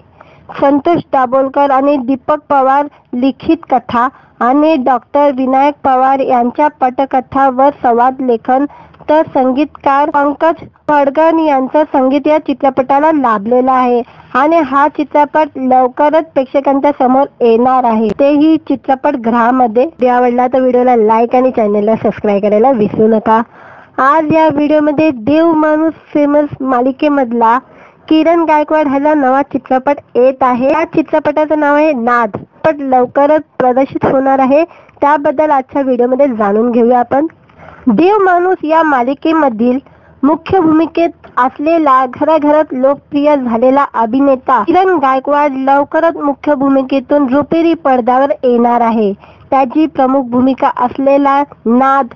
संतोष दाभोलकर आणि दीपक पवार लिखित कथा आणि डॉक्टर विनायक पवार यांच्या पटकथा व संवाद लेखन तर संगीतकार पंकज पडगण यांचं संगीत या चित्रपटाला लाभलेलं आहे आणि हा चित्रपट लवकरच प्रेक्षकांच्या समोर येणार आहे, तेही चित्रपटगृहामध्ये. व्हिडिओ आवडला तर व्हिडिओला लाईक आणि चॅनलला सबस्क्राईब करायला विसरू नका. आज या व्हिडिओमध्ये देव माणूस फेमस मालिकेमधला किरण गायकवाड ह्याचा नवा चित्रपट येत आहे. या चित्रपटाचं नाव आहे नाद. पण लवकरच प्रदर्शित होणार आहे, त्याबद्दल आजच्या व्हिडिओमध्ये जाणून घेऊया आपण. देव माणूस या मालिकेमधील मुख्य भूमिकेत असलेला घराघरात लोकप्रिय झालेला अभिनेता किरण गायकवाड लवकरच मुख्य भूमिकेतून रुपेरी पडद्यावर येणार आहे. त्याची प्रमुख भूमिका असलेला नाद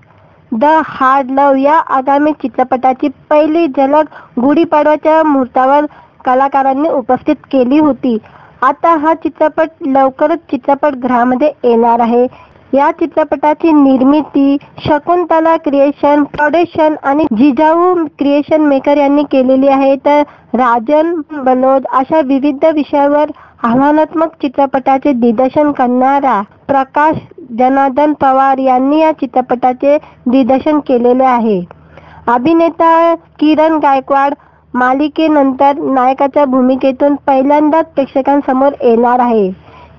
द हार्ड लव्ह या आगामी चित्रपटाची पहिली झलक गुढीपाडव्याच्या मुहूर्तावर कलाकारांनी उपस्थित केली होती. आता हा चित्रपट लवकरच चित्रपटगृहामध्ये येणार आहे. या चित्रपटाची निर्मिती शकुंतला क्रिएशन प्रोडक्शन आणि जिजाऊ क्रिएशन मेकर यांनी केलेली आहे. तर राजन बलोद अशा विविध विषयावर आव्हानात्मक चित्रपटाचे दिग्दर्शन करणारा प्रकाश जनार्दन पवार यांनी या चित्रपटाचे दिग्दर्शन केलेले आहे. अभिनेता किरण गायकवाड मालिकेनंतर नायकाच्या भूमिकेतून पहिल्यांदाच प्रेक्षकांसमोर येणार आहे.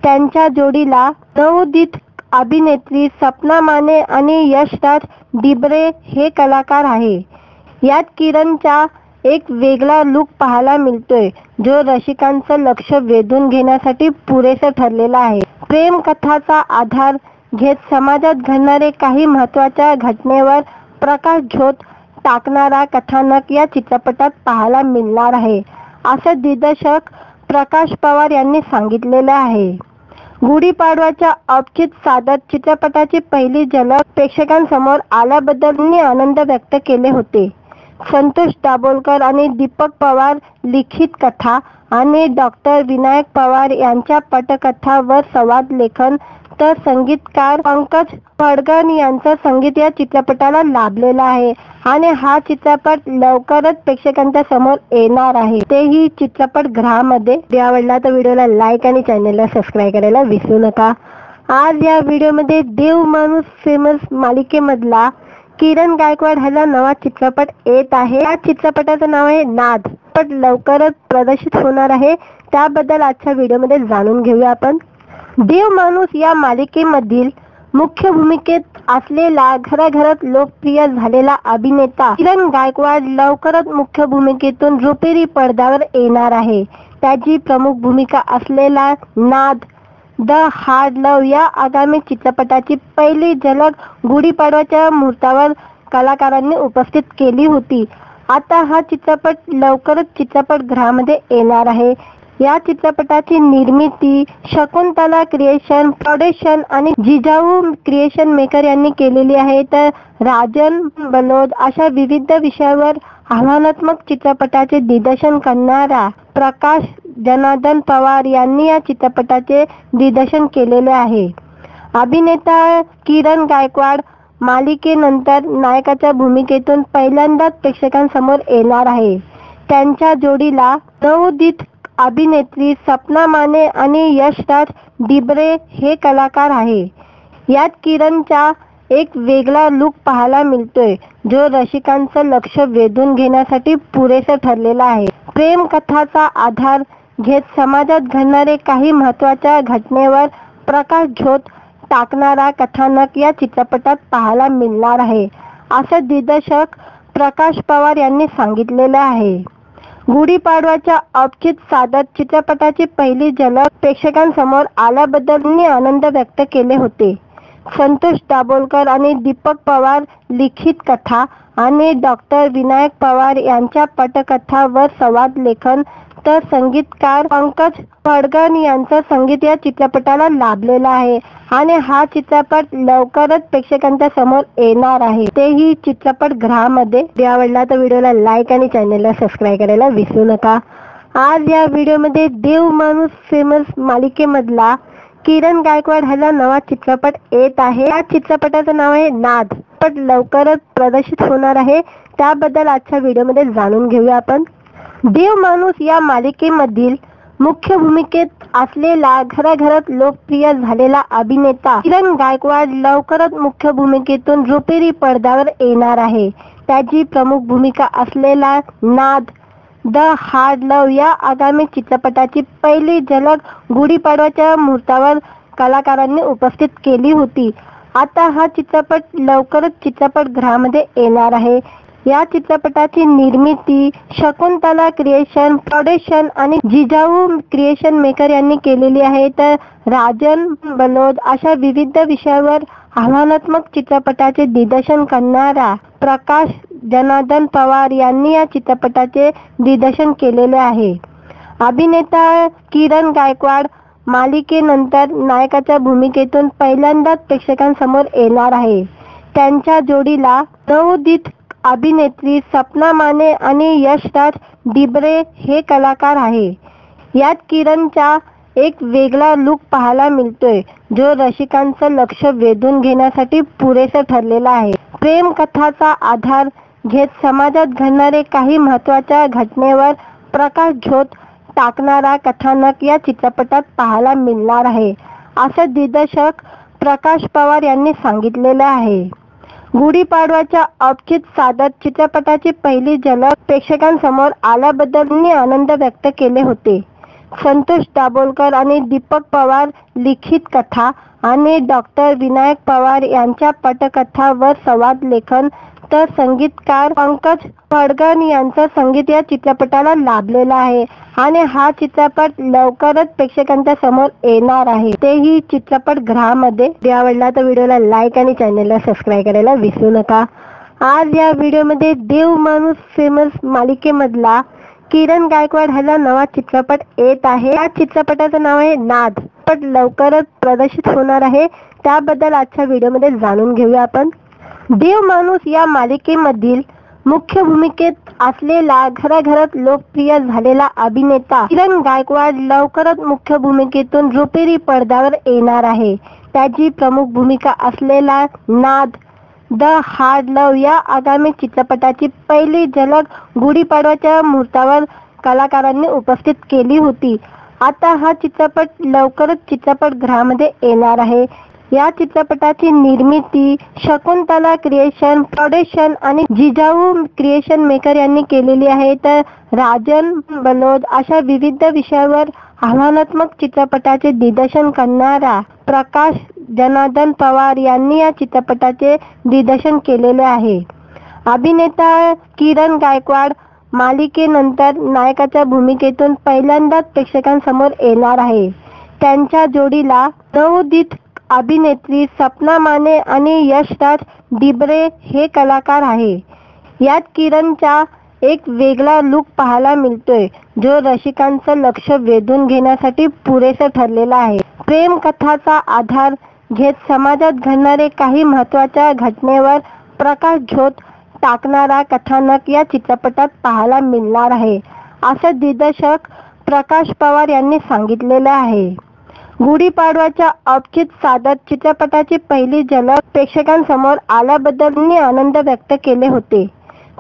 त्यांच्या जोडीला नवोदित अभिनेत्री सपना माने आणि यशराज डिबरे हे कलाकार आहे. यात किरणचा एक वेगळा लुक पाहायला मिळतोय, जो रसिकांचं लक्ष वेधून घेण्यासाठी पुरेसा ठरलेला आहे. प्रेम कथाचा आधार घेत समाजात घडणारे काही महत्त्वाच्या घटनेवर प्रकाश झोत टाकणारा कथानक या चित्रपटात पाहायला मिळणार आहे, असं दिग्दर्शक प्रकाश पवार यांनी सांगितलेलं आहे. गुढीपाडव्याच्या औचित्य साधत चित्रपटाची पहिली झलक प्रेक्षकांसमोर आल्याबद्दल त्यांनी आनंद व्यक्त केले होते. संतोष दाभोलकर आणि दीपक पवार लिखित कथा आणि डॉक्टर विनायक पवार यांच्या पटकथा व संवाद लेखन तर संगीतकार पंकज पडगण यांचं संगीत या चित्रपटाला लाभलेलं आहे आणि हा चित्रपट लवकरच प्रेक्षकांच्या समोर येणार आहे, तेही चित्रपटगृहामध्ये. व्हिडिओ आवडला तर व्हिडिओला लाईक आणि चॅनलला सबस्क्राईब करायला विसरू नका. आज या व्हिडिओमध्ये देव माणूस फेमस मालिकेमधला किरण गायकवाड ह्याचा नवा चित्रपट येत आहे. या चित्रपटाचं नाव आहे नाद. पण लवकरच प्रदर्शित होणार आहे, त्याबद्दल आजच्या व्हिडिओमध्ये जाणून घेऊया आपण. देव माणूस या मालिकेमधील मुख्य भूमिकेत असलेला घराघरात लोकप्रिय झालेला अभिनेता किरण गायकवाड लवकरच मुख्य भूमिकेतून रुपेरी पडद्यावर येणार आहे. त्याची प्रमुख भूमिका असलेला नाद द हार्ड लव्ह या आगामी चित्रपटाची पहिली झलक गुढीपाडव्याच्या मुहूर्तावर कलाकारांनी उपस्थित केली होती. आता हा चित्रपट लवकरच चित्रपटगृहामध्ये येणार आहे. या चित्रपटाची निर्मिती शकुंतला क्रिएशन प्रोडक्शन आणि जिजाऊ क्रिएशन मेकर यांनी केलेली आहे. तर राजन बलोद अशा विविध विषयावर आव्हानात्मक चित्रपटाचे दिग्दर्शन करणारा प्रकाश जनार्दन पवार यांनी या चित्रपटाचे दिग्दर्शन केलेले आहे. अभिनेता किरण गायकवाड मालिकेनंतर नायकाच्या भूमिकेतून पहिल्यांदाच प्रेक्षकांसमोर येणार आहे. त्यांच्या जोडीला नवोदित अभिनेत्री सपना माने आणि यशराज डिबरे हे कलाकार आहे. यात किरणचा एक वेगळा लुक पाहायला मिळतोय, जो रसिकांचं लक्ष वेधून घेण्यासाठी पुरेसा ठरलेला आहे. प्रेम कथाचा आधार घेत समाजात घडणारे काही महत्त्वाच्या घटनेवर प्रकाश झोत टाकणारा कथानक या चित्रपटात पाहायला मिळणार आहे, असं दिग्दर्शक प्रकाश पवार यांनी सांगितलेले आहे. गुढीपाडवाच्या औचित्य साधत चित्रपटाची पहिली झलक प्रेक्षकांसमोर आल्याबद्दल त्यांनी आनंद व्यक्त केले होते. संतोष दाभोलकर आणि दीपक पवार लिखित कथा आणि डॉक्टर विनायक पवार यांच्या पटकथा व संवाद लेखन तर संगीतकार पंकज पडघन यांचं संगीत या चित्रपटाला लाभलेलं आहे आणि हा चित्रपट लवकरच प्रेक्षकांच्या समोर येणार आहे, तेही चित्रपटगृहामध्ये. व्हिडिओ आवडला तर व्हिडिओला लाईक आणि चॅनलला सबस्क्राईब करायला विसरू नका. आज या व्हिडिओमध्ये देव माणूस फेमस मालिकेमधला किरण गायकवाड ह्याचा नवा चित्रपट येत आहे. या चित्रपटाचं नाव आहे नाद. पण लवकरच प्रदर्शित होणार आहे, त्याबद्दल आजच्या व्हिडिओमध्ये जाणून घेऊया आपण. देव माणूस या मालिकेमधील मुख्य भूमिकेत असलेला घराघरात लोकप्रिय झालेला अभिनेता किरण गायकवाड लवकरच मुख्य भूमिकेतून रुपेरी पडद्यावर येणार आहे. त्याची प्रमुख भूमिका असलेला नाद द हार्ड लव्ह या आगामी चित्रपटाची पहिली झलक गुढीपाडवाच्या मुहूर्तावर कलाकारांनी उपस्थित केली होती. आता हा चित्रपट लवकरच चित्रपटगृहामध्ये येणार आहे. या चित्रपटाची निर्मिती शकुंतला क्रिएशन प्रोडक्शन आणि जिजाऊ क्रिएशन मेकर यांनी केलेली आहे. तर राजन बलोद अशा विविध विषयावर आव्हानात्मक चित्रपटाचे दिग्दर्शन करणारा प्रकाश जनार्दन पवार यांनी या चित्रपटाचे दिग्दर्शन केलेले आहे. अभिनेता किरण गायकवाड मालिकेनंतर नायकाच्या भूमिकेतून पहिल्यांदाच प्रेक्षकांसमोर येणार आहे. त्यांच्या जोडीला नवोदित अभिनेत्री सपना माने आणि यशराज डिबरे हे कलाकार आहे. यात किरणचा एक वेगळा लुक पाहायला मिळतोय, जो रसिकांचं लक्ष वेधून घेण्यासाठी पुरेसा ठरलेला आहे. प्रेम कथाचा आधार घेत समाजात घडणारे काही महत्त्वाच्या घटनेवर प्रकाशझोत टाकणारा कथानक या चित्रपटात पाहायला मिळणार आहे, असं दिग्दर्शक प्रकाश पवार यांनी सांगितलेलं आहे. गुढीपाडवाच्या औचित्य साधत चित्रपटाची पहिली झलक प्रेक्षकांसमोर आल्याबद्दल त्यांनी आनंद व्यक्त केले होते. संतोष दाभोलकर आणि दीपक पवार लिखित कथा आणि डॉक्टर विनायक पवार यांच्या पटकथा व संवाद लेखन तर संगीतकार पंकज पडघन यांचं संगीत या चित्रपटाला लाभलेलं आहे आणि हा चित्रपट लवकरच प्रेक्षकांच्या समोर येणार आहे, तेही चित्रपटगृहामध्ये. व्हिडिओ आवडला तर व्हिडिओला लाईक आणि चॅनलला सबस्क्राईब करायला विसरू नका. आज या व्हिडिओमध्ये देव माणूस फेमस मालिकेमधला किरण गायकवाड ह्याचा नवा चित्रपट येत आहे. या चित्रपटाचं नाव आहे नाद. पण लवकरच प्रदर्शित होणार आहे, त्याबद्दल आजच्या व्हिडिओमध्ये जाणून घेऊया आपण. देव माणूस या मालिकेमधील मुख्य भूमिकेत असलेला घराघरात लोकप्रिय झालेला अभिनेता किरण गायकवाड लवकरच मुख्य भूमिकेतून रुपेरी पडद्यावर येणार आहे. त्याची प्रमुख भूमिका असलेला नाद द हार्ड लव्ह या आगामी चित्रपटाची पहिली झलक गुढीपाडवाच्या मुहूर्तावर कलाकारांनी उपस्थित केली होती. आता हा चित्रपट लवकरच चित्रपटगृहामध्ये येणार आहे. या चित्रपटाची निर्मिती शकुंतला क्रिएशन प्रोडक्शन आणि जिजाऊ क्रिएशन मेकर यांनी केलेली आहे. तर राजन बलोद अशा विविध विषयावर आव्हानात्मक चित्रपटाचे दिग्दर्शन करणारा प्रकाश जनार्दन पवार यांनी या चित्रपटाचे दिग्दर्शन केलेले आहे. अभिनेता किरण गायकवाड मालिकेनंतर नायकाच्या भूमिकेतून पहिल्यांदाच प्रेक्षकांसमोर येणार आहे. त्यांच्या जोडीला नवोदित अभिनेत्री सपना माने आणि यशराज डिबरे हे कलाकार आहे. यात किरणचा एक वेगळा लुक पाहायला मिळतोय, जो रसिकांचं लक्ष वेधून घेण्यासाठी पुरेसा ठरलेला आहे. प्रेम कथाचा आधार घेत समाजात घडणारे काही महत्त्वाच्या घटनेवर प्रकाशझोत टाकणारा कथानक या चित्रपटात पाहायला मिळणार आहे, असं दिग्दर्शक प्रकाश पवार यांनी सांगितलेलं आहे. गुढीपाडवाच्या औचित्य साधत चित्रपटाची पहिली झलक प्रेक्षकांसमोर आल्याबद्दल त्यांनी आनंद व्यक्त केले होते.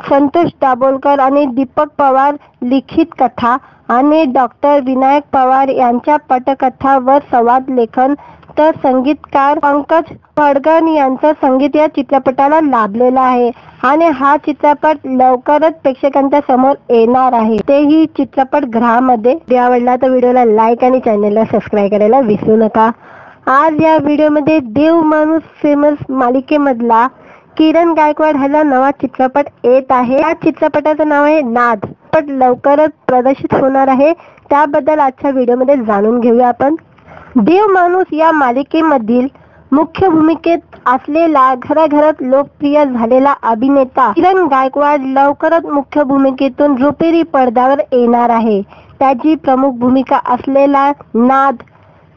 संतोष दाभोलकर आणि दीपक पवार लिखित कथा आणि डॉक्टर विनायक पवार यांच्या पटकथा व संवाद लेखन तर संगीतकार पंकज पडघन यांचं संगीत या चित्रपटाला लाभलेलं आहे आणि हा चित्रपट लवकरच प्रेक्षकांच्या समोर येणार आहे, तेही चित्रपटगृहामध्ये. व्हिडिओ आवडला तर व्हिडिओला लाईक आणि चॅनलला सबस्क्राईब करायला विसरू नका. आज या व्हिडिओमध्ये देव माणूस फेमस मालिकेमधला किरण गायकवाड ह्याचा नवा चित्रपट येत आहे। या चित्रपटाचं नाव आहे नाद। पण लवकरच प्रदर्शित होणार आहे, त्याबद्दल आजच्या व्हिडिओमध्ये जाणून घेऊया आपण। देव माणूस या मालिकेमधील मुख्य भूमिकेत असलेला घराघरात लोकप्रिय झालेला अभिनेता किरण गायकवाड लवकरच मुख्य भूमिकेतून रुपेरी पडद्यावर येणार आहे। त्याची प्रमुख भूमिका असलेला नाद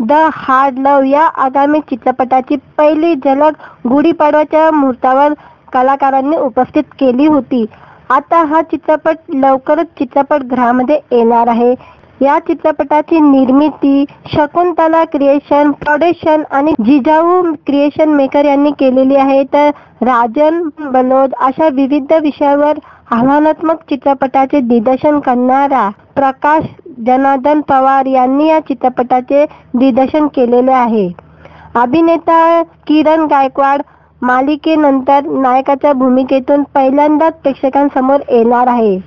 द हार्ड लव्ह या आगामी चित्रपटाची पहिली झलक गुढीपाडव्याच्या मुहूर्तावर कलाकारांनी उपस्थित केली होती। आता हा चित्रपट लवकरच चित्रपटगृहामध्ये येणार आहे। या चित्रपटाची निर्मिती शकुंतला क्रिएशन प्रोडक्शन आणि जिजाऊ क्रिएशन मेकर यांनी केलेली आहे, तर राजन बलोद अशा विविध विषयावर आव्हानात्मक चित्रपटाचे दिग्दर्शन करणारा प्रकाश जनार्दन पवार यांनी या चित्रपटाचे दिग्दर्शन केलेले आहे। अभिनेता किरण गायकवाड मालिकेनंतर नायकाच्या भूमिकेतून पहिल्यांदाच प्रेक्षकांसमोर येणार आहे।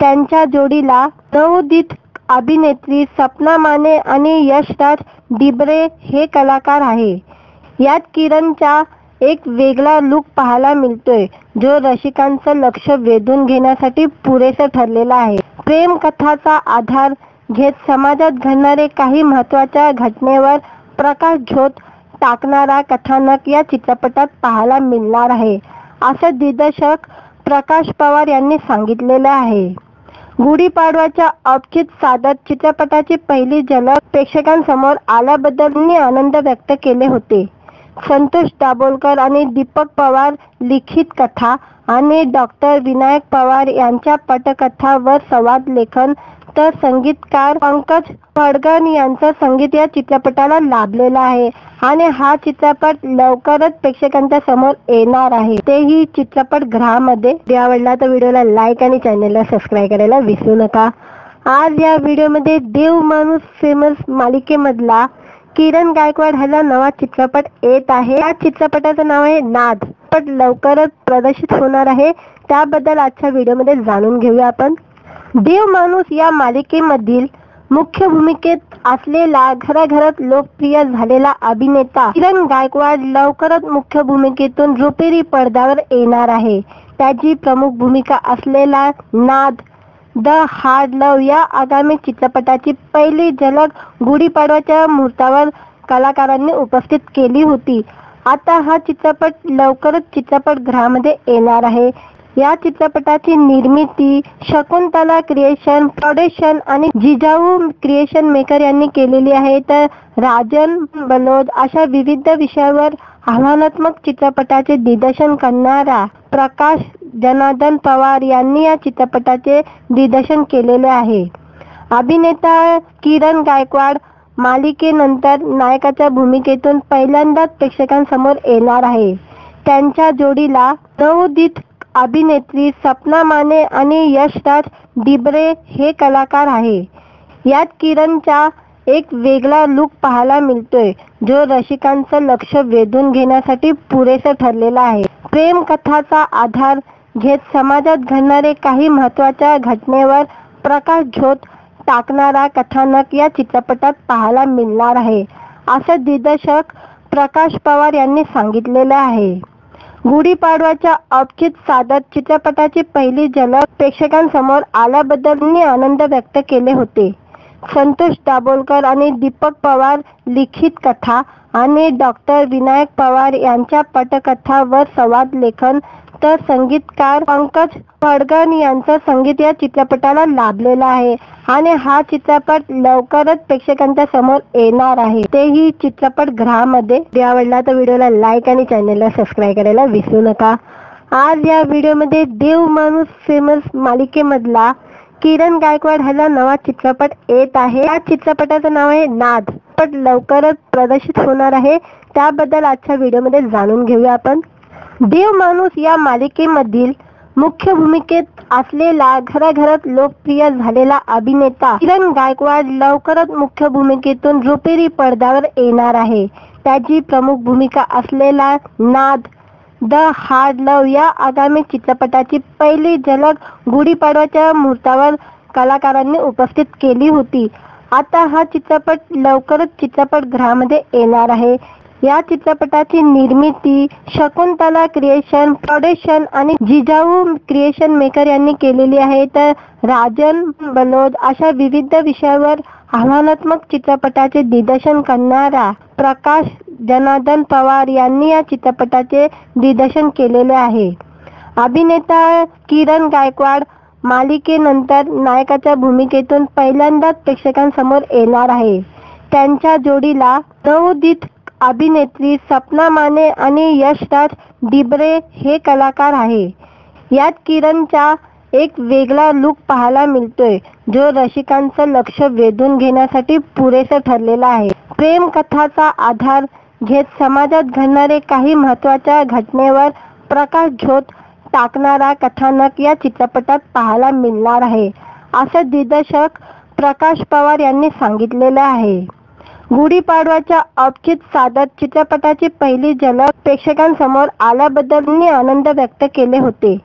त्यांच्या जोडीला नवोदित अभिनेत्री सपना माने आणि यशराज डिबरे हे कलाकार आहे। यात किरणचा एक वेगळा लुक पाहायला मिळतोय, जो रसिकांचं लक्ष वेधून घेण्यासाठी पुरेसा ठरलेला आहे। प्रेम कथाचा आधार घेत समाजात घडणारे काही महत्त्वाच्या घटनेवर प्रकाशझोत टाकणारा कथानक या चित्रपटात पाहायला मिळणार आहे, असं दिग्दर्शक प्रकाश पवार यांनी सांगितलेलं आहे। गुढीपाडव्याच्या औचित्य साधत चित्रपटाची पहिली झलक प्रेक्षकांसमोर आल्याबद्दल त्यांनी आनंद व्यक्त केले होते। संतोष दाभोलकर आणि दीपक पवार लिखित कथा आणि डॉक्टर विनायक पवार यांच्या पटकथा व संवाद लेखन, तर संगीतकार पंकज पडगण यांचं संगीत या चित्रपटाला लाभलेलं आहे आणि हा चित्रपट लवकरच प्रेक्षकांच्या समोर येणार आहे, तेही चित्रपटगृहामध्ये। व्हिडिओ आवडला तर व्हिडिओला लाईक आणि चॅनलला सबस्क्राईब करायला विसरू नका। आज या व्हिडिओमध्ये देव माणूस फेमस मालिकेमधला किरण गायकवाड ह्याचा नवा चित्रपट येत आहे। या चित्रपटाचं नाव आहे नाद। पण लवकरच प्रदर्शित होणार आहे, त्याबद्दल आजच्या व्हिडिओमध्ये जाणून घेऊया आपण। देव माणूस या मालिकेमधील मुख्य भूमिकेत असलेला घराघरात लोकप्रिय झालेला अभिनेता किरण गायकवाड लवकरच मुख्य भूमिकेतून रुपेरी पडद्यावर येणार आहे। त्याची प्रमुख भूमिका असलेला नाद द हार्ड लव्ह या आगामी चित्रपटाची पहिली झलक गुढीपाडव्याच्या मुहूर्तावर कलाकारांनी उपस्थित केली होती। आता हा चित्रपट लवकरच चित्रपटगृहामध्ये येणार आहे। या चित्रपटाची निर्मिती शकुंतला क्रिएशन प्रोडक्शन आणि जिजाऊ क्रिएशन मेकर यांनी केलेली आहे, तर राजन बलोद अशा विविध विषयावर आव्हानात्मक चित्रपटाचे दिग्दर्शन करणारा प्रकाश जनार्दन पवार यांनी या चित्रपटाचे दिग्दर्शन केलेले आहे। अभिनेता किरण गायकवाड मालिकेनंतर नायकाच्या भूमिकेतून पहिल्यांदाच प्रेक्षकांसमोर येणार आहे। त्यांच्या जोडीला नवोदित अभिनेत्री सपना माने आणि यशराज डिबरे हे कलाकार आहे। यात किरणचा एक वेगळा लुक पाहायला मिळतोय, जो रसिकांचं लक्ष वेधून घेण्यासाठी पुरेसा ठरलेला आहे। प्रेम कथाचा आधार घेत समाजात घडणारे काही महत्त्वाच्या घटनेवर प्रकाशझोत टाकणारा कथानक या चित्रपटात पाहायला मिळणार आहे, असं दिग्दर्शक प्रकाश पवार यांनी सांगितलेलं आहे। गुढीपाडव्याच्या औचित्य साधत चित्रपटाची पहिली झलक प्रेक्षकांसमोर आल्याबद्दल त्यांनी आनंद व्यक्त केले होते। संतोष दाभोलकर आणि दीपक पवार लिखित कथा आणि डॉक्टर विनायक पवार यांच्या पटकथा व संवाद लेखन, तर संगीतकार पंकज पडगण यांचं संगीत या चित्रपटाला लाभलेलं आहे आणि हा चित्रपट लवकरच प्रेक्षकांच्या समोर येणार आहे, तेही चित्रपटगृहामध्ये। व्हिडिओ आवडला तर व्हिडिओला लाईक आणि चॅनलला सबस्क्राईब करायला विसरू नका। आज या व्हिडिओमध्ये देव माणूस फेमस मालिकेमधला किरण गायकवाड ह्याचा नवा चित्रपट येत आहे। या चित्रपटाचं नाव आहे नाद। पण लवकरच प्रदर्शित होणार आहे, त्याबद्दल आजच्या व्हिडिओमध्ये जाणून घेऊया आपण। देव माणूस या मालिकेमधील मुख्य भूमिकेत असलेला घराघरात लोकप्रिय झालेला अभिनेता किरण गायकवाड लवकरच मुख्य भूमिकेतून रुपेरी पडद्यावर येणार आहे। त्याची प्रमुख भूमिका असलेला नाद द हार्ड लव्ह या आगामी चित्रपटाची पहिली झलक गुढीपाडव्याच्या मुहूर्तावर कलाकारांनी उपस्थित केली होती। आता हा चित्रपट लवकरच चित्रपटगृहामध्ये येणार आहे। या चित्रपटाची निर्मिती शकुंतला क्रिएशन प्रोडक्शन आणि जिजाऊ क्रिएशन मेकर यांनी केलेली आहे। तर राजन बलोद अशा विविध विषयावर आव्हानात्मक चित्रपटाचे दिग्दर्शन करणारा प्रकाश जनार्दन पवार यांनी या चित्रपटाचे दिग्दर्शन केलेले आहे। अभिनेता किरण गायकवाड मालिकेनंतर नायकाच्या भूमिकेतून पहिल्यांदाच प्रेक्षकांसमोर येणार आहे। त्यांच्या जोडीला नवोदित अभिनेत्री सपना माने आणि यशराज डिबरे हे कलाकार आहे। यात किरणचा एक वेगळा लुक पाहायला मिळतोय, जो रसिकांचं लक्ष वेधून घेण्यासाठी पुरेसा ठरलेला आहे। प्रेम कथाचा आधार घेत समाजात घडणारे काही महत्त्वाच्या घटनेवर प्रकाशझोत टाकणारा कथानक या चित्रपटात पाहायला मिळणार आहे, असं दिग्दर्शक प्रकाश पवार यांनी सांगितलेलं आहे। गुढीपाडव्याच्या औचित्य साधत चित्रपटाची पहिली झलक प्रेक्षकांसमोर आल्याबद्दल त्यांनी आनंद व्यक्त केले होते।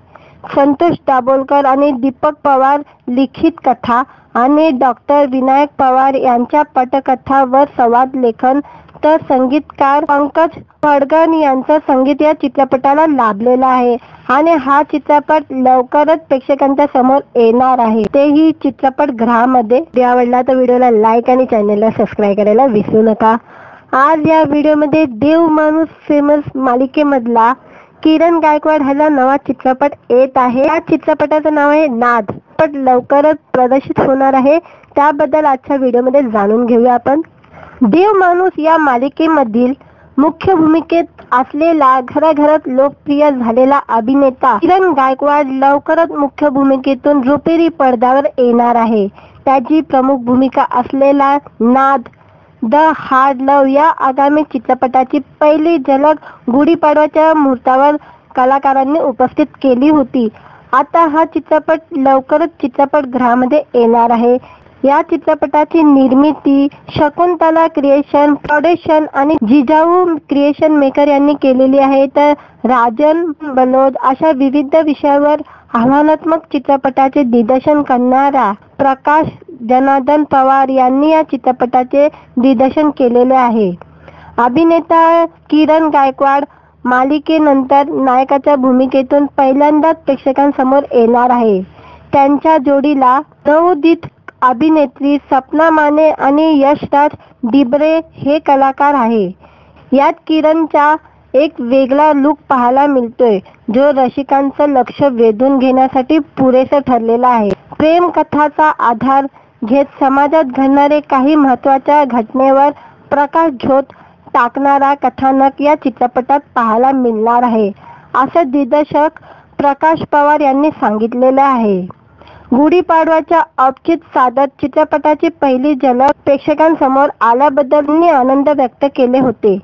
संतोष दाभोलकर आणि दीपक पवार लिखित कथा आणि डॉक्टर विनायक पवार यांच्या पटकथा व संवाद लेखन तर संगीतकार पंकज पडगण यांचं संगीत या चित्रपटाला लाभलेलं आहे आणि हा चित्रपट लवकरच प्रेक्षकांच्या समोर येणार आहे, तेही चित्रपटगृहामध्ये। आवडला तर व्हिडिओला लाईक आणि चॅनलला सबस्क्राईब करायला विसरू नका। आज या व्हिडिओमध्ये देव माणूस फेमस मालिकेमधला किरण गायकवाड ह्याला नवा चित्रपट येत आहे। या चित्रपटाचं नाव आहे नाद। पण लवकरच प्रदर्शित होणार आहे, त्याबद्दल आजच्या व्हिडिओमध्ये जाणून घेऊया आपण। देव माणूस या मालिकेमधील मुख्य भूमिकेत असलेला घराघरात लोकप्रिय झालेला अभिनेता किरण गायकवाड लवकरच मुख्य भूमिकेतून रुपेरी पडद्यावर येणार आहे। त्याची प्रमुख भूमिका असलेला नाद द हार्ड लव्ह या आगामी चित्रपटाची पहिली झलक गुढीपाडव्याच्या मुहूर्तावर कलाकारांनी उपस्थित केली होती। आता हा चित्रपट लवकरच चित्रपटगृहामध्ये येणार आहे। या चित्रपटाची निर्मिती शकुंतला क्रिएशन प्रोडक्शन आणि जिजाऊ क्रिएशन मेकर यांनी केलेली आहे। तर राजन बलोद अशा विविध विषयावर आव्हानात्मक चित्रपटाचे दिग्दर्शन करणारा प्रकाश जनार्दन पवार यांनी या चित्रपटाचे दिग्दर्शन केलेले आहे। अभिनेता किरण गायकवाड मालिकेनंतर नायकाच्या भूमिकेतून पहिल्यांदाच प्रेक्षकांसमोर येणार आहे। त्यांच्या जोडीला नवोदित अभिनेत्री सपना माने आणि यशराज डिबरे हे कलाकार आहे। यात किरणचा एक वेगळा लुक पाहायला मिळतोय, जो रसिकांचं लक्ष वेधून घेण्यासाठी पुरेसा ठरलेला आहे। प्रेम कथाचा आधार घेत समाजात घडणारे काही महत्त्वाच्या घटनेवर प्रकाशझोत टाकणारा कथानक या चित्रपटात पाहायला मिळणार आहे, असं दिग्दर्शक प्रकाश पवार यांनी सांगितलेलं आहे। गुढीपाडव्याच्या औचित्य साधत चित्रपटाची पहिली झलक प्रेक्षकांसमोर आल्याबद्दल त्यांनी आनंद व्यक्त केले होते।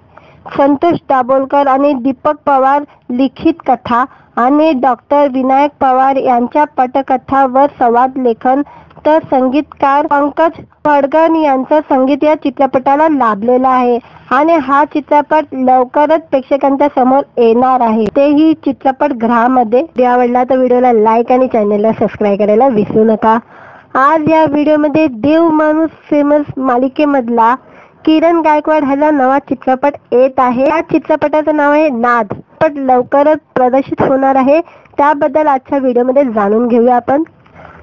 संतोष दाभोलकर आणि दीपक पवार लिखित कथा आणि डॉक्टर विनायक पवार यांच्या पटकथा व संवाद लेखन तर संगीतकार पंकज पडगण यांचं संगीत या चित्रपटाला लाभलेलं आहे आणि हा चित्रपट लवकरच प्रेक्षकांच्या समोर येणार आहे, तेही चित्रपटगृहामध्ये। आवडला तर व्हिडिओला लाईक आणि चॅनलला सबस्क्राईब करायला विसरू नका। आज या व्हिडिओमध्ये देव माणूस फेमस मालिकेमधला किरण गायकवाड ह्याला नवा चित्रपट येत आहे। या चित्रपटाचं नाव आहे नाद। पण लवकरच प्रदर्शित होणार आहे, त्याबद्दल आजच्या व्हिडिओमध्ये जाणून घेऊया आपण।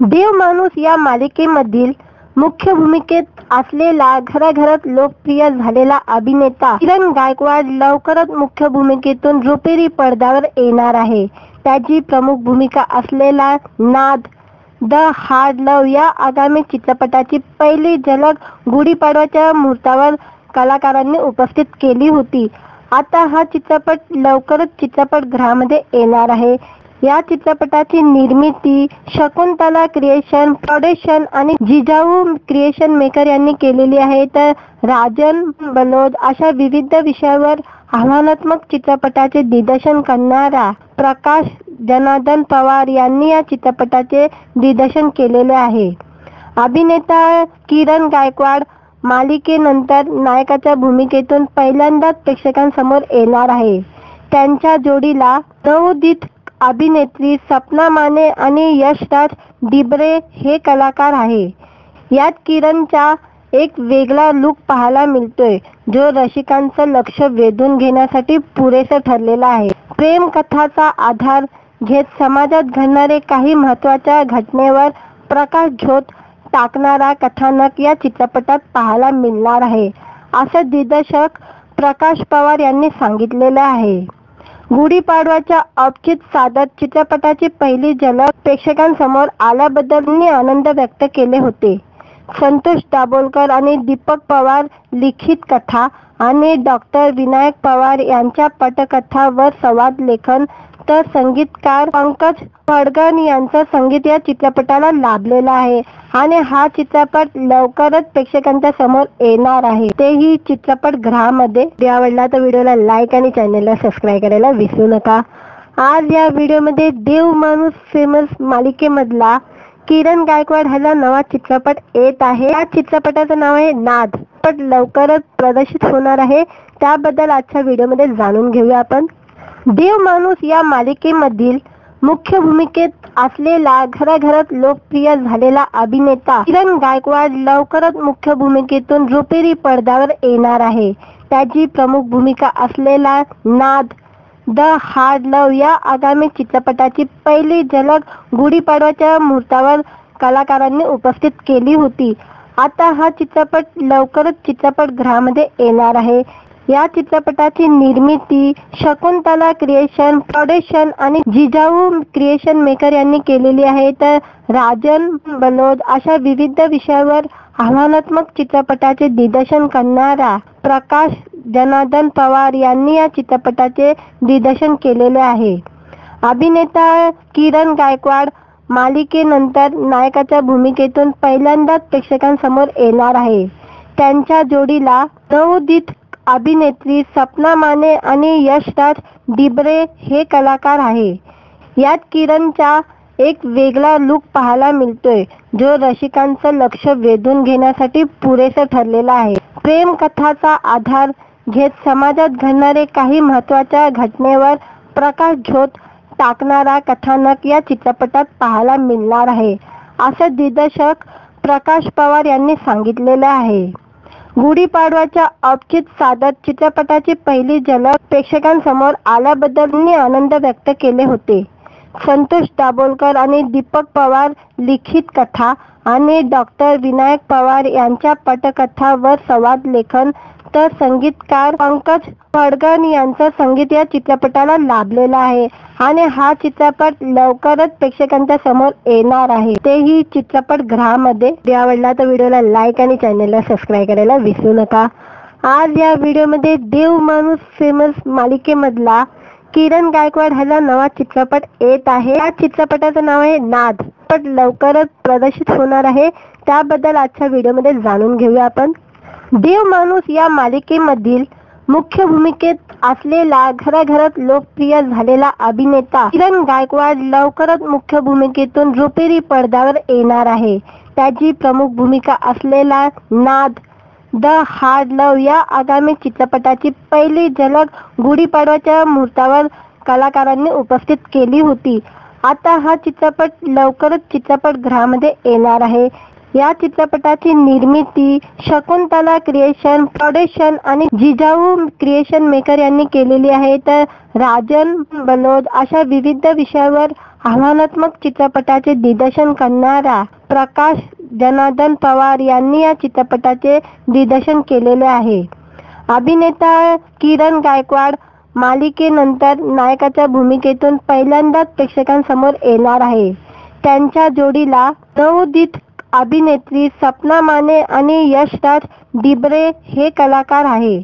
देव माणूस या मालिकेमधील मुख्य भूमिकेत असलेला घराघरात लोकप्रिय झालेला अभिनेता किरण गायकवाड लवकरच मुख्य भूमिकेतून रुपेरी पडद्यावर येणार आहे। त्याची प्रमुख भूमिका असलेला नाद द हार्ड लव्ह या आगामी चित्रपटाची पहिली झलक गुढीपाडव्याच्या मुहूर्तावर कलाकारांनी उपस्थित केली होती। आता हा चित्रपट लवकरच चित्रपटगृहामध्ये येणार आहे। या चित्रपटाची निर्मिती शकुंतला क्रिएशन प्रोडक्शन आणि जिजाऊ क्रिएशन मेकर यांनी केलेली आहे। तर राजन बलोद अशा विविध विषयावर आव्हानात्मक चित्रपटाचे दिग्दर्शन करणारा प्रकाश जनार्दन पवार यांनी या चित्रपटाचे दिग्दर्शन केलेले आहे। अभिनेता किरण गायकवाड मालिकेनंतर नायकाच्या भूमिकेतून पहिल्यांदाच प्रेक्षकांसमोर येणार आहे। त्यांच्या जोडीला नवोदित अभिनेत्री सपना माने आणि यशराज डिबरे हे कलाकार आहे। यात किरणचा एक वेगळा लुक पाहायला मिळतोय, जो रसिकांचं लक्ष वेधून घेण्यासाठी पुरेसा ठरलेला आहे. प्रेम कथाचा आधार घेत समाजात घडणारे काही महत्त्वाच्या घटनेवर प्रकाशझोत टाकणारा कथानक या चित्रपटात पाहायला मिळणार आहे, असं दिग्दर्शक प्रकाश पवार यांनी सांगितलेलं आहे. गुढीपाडव्याच्या औचित्य साधत चित्रपटाची पहिली झलक प्रेक्षकांसमोर आल्याबद्दल त्यांनी आनंद व्यक्त केले होते. संतोष दाभोलकर आणि दीपक पवार लिखित कथा आणि डॉ. विनायक पवार यांच्या पटकथा व संवाद लेखन तर संगीतकार पंकज पडघन यांचं संगीत या चित्रपटाला लाभलेलं आहे आणि हा चित्रपट लवकरच प्रेक्षकांच्या समोर येणार आहे, तेही चित्रपटगृहामध्ये. व्हिडिओ आवडला तर व्हिडिओला लाईक आणि चॅनलला सबस्क्राईब करायला विसरू नका. आज या व्हिडिओमध्ये देव माणूस फेमस मालिकेमधला किरण गायकवाड ह्याला नवा चित्रपट येत आहे. या चित्रपटाचं नाव आहे नाद. पण लवकरच प्रदर्शित होणार आहे, त्याबद्दल आजच्या व्हिडिओमध्ये जाणून घेऊया आपण. देव माणूस या मालिकेमधील मुख्य भूमिकेत असलेला घराघरात लोकप्रिय झालेला अभिनेता किरण गायकवाड लवकरच मुख्य भूमिकेतून रुपेरी पडद्यावर येणार आहे. त्याची प्रमुख भूमिका असलेला नाद द हार्ड लव्ह या आगामी चित्रपटाची पहिली झलक गुढीपाडव्याच्या मुहूर्तावर कलाकारांनी उपस्थित केली होती. आता हा चित्रपट लवकरच चित्रपटगृहामध्ये येणार आहे. या चित्रपटाची निर्मिती शकुंतला क्रिएशन प्रोडक्शन आणि जिजाऊ क्रिएशन मेकर यांनी केलेली आहे, तर राजन बलोद अशा विविध विषयावर आव्हानात्मक चित्रपटाचे दिग्दर्शन करणारा प्रकाश जनार्दन पवार यांनी या चित्रपटाचे दिग्दर्शन केलेले आहे. अभिनेता किरण गायकवाड मालिकेनंतर नायकाच्या भूमिकेतून पहिल्यांदाच प्रेक्षकांसमोर येणार आहे. त्यांच्या जोडीला नवोदित अभिनेत्री सपना माने आणि यशराज डिबरे हे कलाकार आहे. यात किरणचा एक वेगळा लुक पाहायला मिळतोय, जो रसिकांचं लक्ष वेधून घेण्यासाठी पुरेसा ठरलेला आहे. प्रेम कथाचा आधार घेत समाजात घडणारे काही महत्त्वाच्या घटनेवर प्रकाशझोत टाकणारा कथानक या चित्रपटात पाहायला मिळणार आहे, असं दिग्दर्शक प्रकाश पवार यांनी सांगितलेलं आहे. गुढीपाडव्याच्या औचित्य साधत चित्रपटाची पहिली झलक प्रेक्षकांसमोर आल्याबद्दल त्यांनी आनंद व्यक्त केले होते. संतोष दाभोलकर आणि दीपक पवार लिखित कथा आणि डॉ. विनायक पवार यांच्या पटकथा व संवाद लेखन तर संगीतकार पंकज पडघन यांचं संगीत या चित्रपटाला लाभलेलं आहे आणि हा चित्रपट लवकरच प्रेक्षकांच्या समोर येणार आहे, तेही चित्रपटगृहामध्ये. व्हिडिओ आवडला तर व्हिडिओला लाईक आणि चॅनलला सबस्क्राईब करायला विसरू नका. आज या व्हिडिओमध्ये देव माणूस फेमस मालिकेमधला किरण गायकवाड ह्याला नवा चित्रपट येत आहे. या चित्रपटाचं नाव आहे नाद. पण लवकरच प्रदर्शित होणार आहे, त्याबद्दल आजच्या व्हिडिओमध्ये जाणून घेऊया आपण. देव माणूस या मालिकेमधील मुख्य भूमिकेत असलेला घराघरात लोकप्रिय झालेला अभिनेता किरण गायकवाड लवकरच मुख्य भूमिकेतून रुपेरी पडद्यावर येणार आहे. त्याची प्रमुख भूमिका असलेला नाद द हार्ड लव्ह या आगामी चित्रपटाची पहिली झलक गुढीपाडव्याच्या मुहूर्तावर कलाकारांनी उपस्थित केली होती. आता हा चित्रपट लवकरच चित्रपटगृहामध्ये येणार आहे. या चित्रपटाची निर्मिती शकुंतला क्रिएशन प्रोडक्शन आणि जिजाऊ क्रिएशन मेकर यांनी केलेली आहे, तर राजन बलोद अशा विविध विषयावर आव्हानात्मक चित्रपटाचे दिग्दर्शन करणारा प्रकाश जनार्दन पवार यांनी या चित्रपटाचे दिग्दर्शन केलेले आहे. अभिनेता किरण गायकवाड मालिकेनंतर नायकाच्या भूमिकेतून पहिल्यांदाच प्रेक्षकांसमोर येणार आहे. त्यांच्या जोडीला नवोदित अभिनेत्री सपना माने आणि यशराज डिबरे हे कलाकार आहे.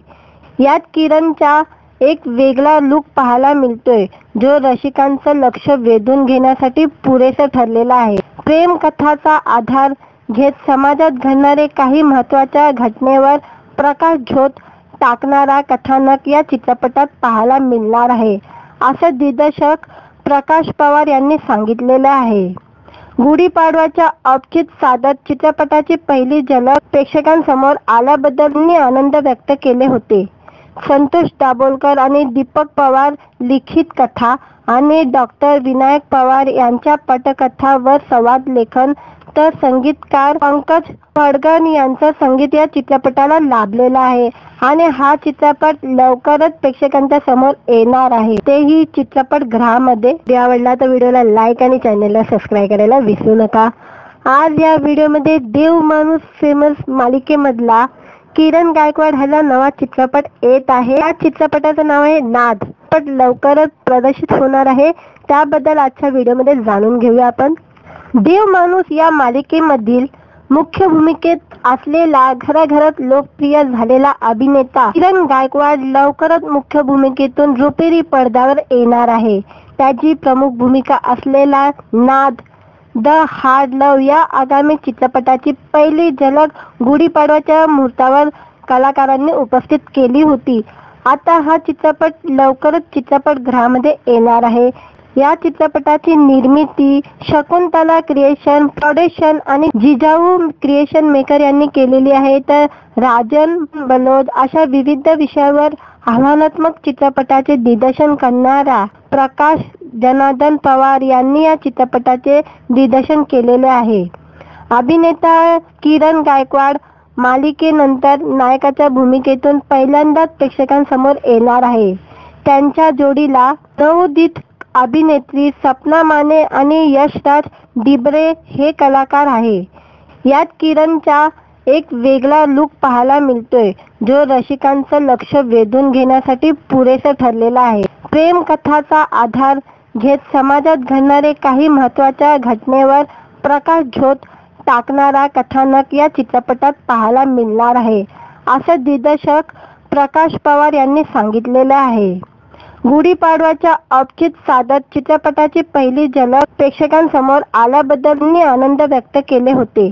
यात किरणचा एक वेगळा लुक पाहायला मिळतोय, जो रसिकांचं लक्ष वेधून घेण्यासाठी पुरेसा ठरलेला आहे. प्रेम कथाचा आधार घेत समाजात घडणारे काही महत्त्वाच्या घटनेवर प्रकाशझोत टाकणारा कथानक या चित्रपटात पाहायला मिळणार आहे, असं दिग्दर्शक प्रकाश पवार यांनी सांगितलेलं आहे. गुढीपाडव्याच्या औचित्य साधत चित्रपटाची पहिली झलक प्रेक्षकांसमोर आल्याबद्दल त्यांनी आनंद व्यक्त केले होते. संतोष दाभोलकर आणि दीपक पवार लिखित कथा आणि डॉक्टर विनायक पवार यांच्या पटकथा व संवाद लेखन तर संगीतकार पंकज पडगण यांचं संगीत या चित्रपटाला लाभलेलं आहे आणि हा चित्रपट लवकरच प्रेक्षकांच्या समोर येणार आहे, तेही चित्रपटगृहामध्ये. आवडला तर व्हिडिओला लाईक आणि चॅनलला सबस्क्राईब करायला विसरू नका. आज या व्हिडिओमध्ये देव माणूस फेमस मालिकेमधला किरण गायकवाड ह्याचा नवा चित्रपट येत आहे. या चित्रपटाचं नाव आहे नाद. पण लवकरच प्रदर्शित होणार आहे, त्याबद्दल आजच्या व्हिडिओमध्ये जाणून घेऊया आपण. देव माणूस या मालिकेमधील मुख्य भूमिकेत असलेला घराघरात लोकप्रिय झालेला अभिनेता किरण गायकवाड लवकरच मुख्य भूमिकेतून रुपेरी पडद्यावर येणार आहे. त्याची प्रमुख भूमिका असलेला नाद द हार्ड लव्ह या आगामी चित्रपटाची पहिली झलक गुढीपाडव्याच्या मुहूर्तावर कलाकारांनी उपस्थित केली होती. आता हा चित्रपट लवकरच चित्रपटगृहामध्ये येणार आहे. या चित्रपटाची निर्मिती शकुंतला क्रिएशन प्रोडक्शन आणि जिजाऊ क्रिएशन मेकर यांनी केलेली आहे. तर राजन बलोद अशा विविध विषयावर आव्हानात्मक चित्रपटाचे दिग्दर्शन करणारा प्रकाश जनार्दन पवार यांनी या चित्रपटाचे दिग्दर्शन केलेले आहे. अभिनेता किरण गायकवाड मालिकेनंतर नायकाच्या भूमिकेतून पहिल्यांदाच प्रेक्षकांसमोर येणार आहे. त्यांच्या जोडीला नवोदित अभिनेत्री सपना माने आणि यशराज डिबरे हे कलाकार आहे. यात किरणचा एक वेगळा लुक पाहायला मिळतोय, जो रसिकांचं लक्ष वेधून घेण्यासाठी पुरेसा ठरलेला आहे. प्रेम कथाचा आधार घेत समाजात घडणारे काही महत्त्वाच्या घटनेवर प्रकाशझोत टाकणारा कथानक या चित्रपटात पाहायला मिळणार आहे, असं दिग्दर्शक प्रकाश पवार यांनी सांगितलेलं आहे. गुढीपाडव्याच्या औचित्य साधत चित्रपटाची पहिली झलक प्रेक्षकांसमोर आल्याबद्दल त्यांनी आनंद व्यक्त केले होते.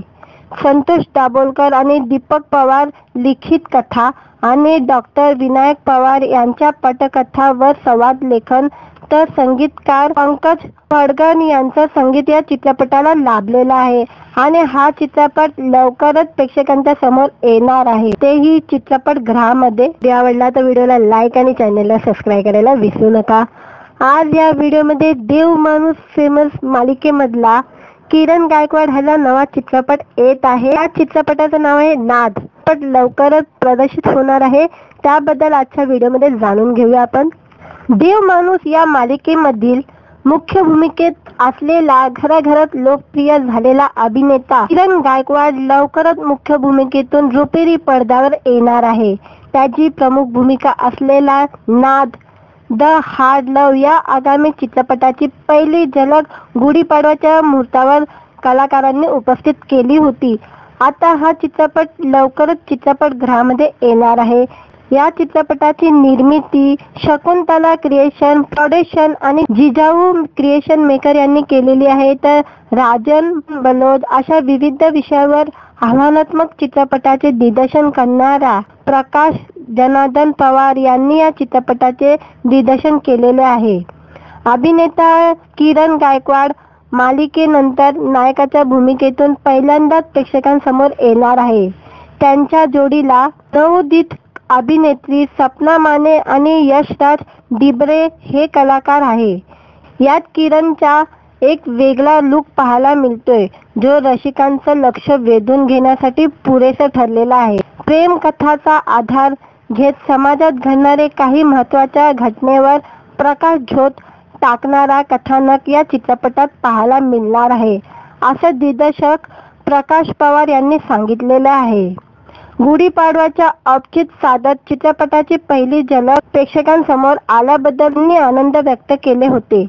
संतोष दाभोलकर आणि दीपक पवार लिखित कथा आणि डॉक्टर विनायक पवार यांच्या पटकथा व संवाद लेखन तर संगीतकार पंकज पडगण यांचं संगीत या चित्रपटाला लाभलेलं आहे आणि हा चित्रपट लवकरच प्रेक्षकांच्या समोर येणार आहे, तेही चित्रपटगृहामध्ये. आवडला तर व्हिडिओला लाईक आणि चॅनलला सबस्क्राईब करायला विसरू नका. आज या व्हिडिओमध्ये देव माणूस फेमस मालिकेमधला किरण गायकवाड ह्याचा नवा चित्रपट येत आहे. या चित्रपटाचं नाव आहे नाद. पण लवकरच प्रदर्शित होणार आहे, त्याबद्दल आजच्या व्हिडिओमध्ये जाणून घेऊया आपण. देव माणूस या मालिकेमधील मुख्य भूमिकेत असलेला घराघरात लोकप्रिय झालेला अभिनेता किरण गायकवाड लवकरच मुख्य भूमिकेतून रुपेरी पडद्यावर येणार आहे. त्याची प्रमुख भूमिका असलेला नाद द हार्ड लव्ह या आगामी चित्रपटाची पहिली झलक गुढीपाडव्याच्या मुहूर्तावर कलाकारांनी उपस्थित केली होती. आता हा चित्रपट लवकरच चित्रपटगृहामध्ये येणार आहे. या चित्रपटाची निर्मिती शकुंतला क्रिएशन प्रोडक्शन आणि जिजाऊ क्रिएशन मेकर यांनी केलेली आहे. तर राजन बलोद अशा विविध विषयावर आव्हानात्मक चित्रपटाचे दिग्दर्शन करणारा प्रकाश जनार्दन पवार यांनी या चित्रपटाचे दिग्दर्शन केलेले आहे. अभिनेता किरण गायकवाड मालिकेनंतर नायकाच्या भूमिकेतून पहिल्यांदाच प्रेक्षकांसमोर येणार आहे. त्यांच्या जोडीला नवोदित अभिनेत्री सपना माने आणि यशराज डिबरे हे कलाकार आहे. यात किरणचा एक वेगळा लुक पाहायला मिळतोय, जो रसिकांचं लक्ष वेधून घेण्यासाठी पुरेसा ठरलेला आहे. प्रेम कथाचा आधार घेत समाजात घडणारे काही महत्त्वाच्या घटनेवर प्रकाशझोत टाकणारा कथानक या चित्रपटात पाहायला मिळणार आहे, असं दिग्दर्शक प्रकाश पवार यांनी सांगितलेलं आहे. गुढीपाडव्याच्या औचित्य साधत चित्रपटाची पहिली झलक प्रेक्षकांसमोर आल्याबद्दल त्यांनी आनंद व्यक्त केले होते.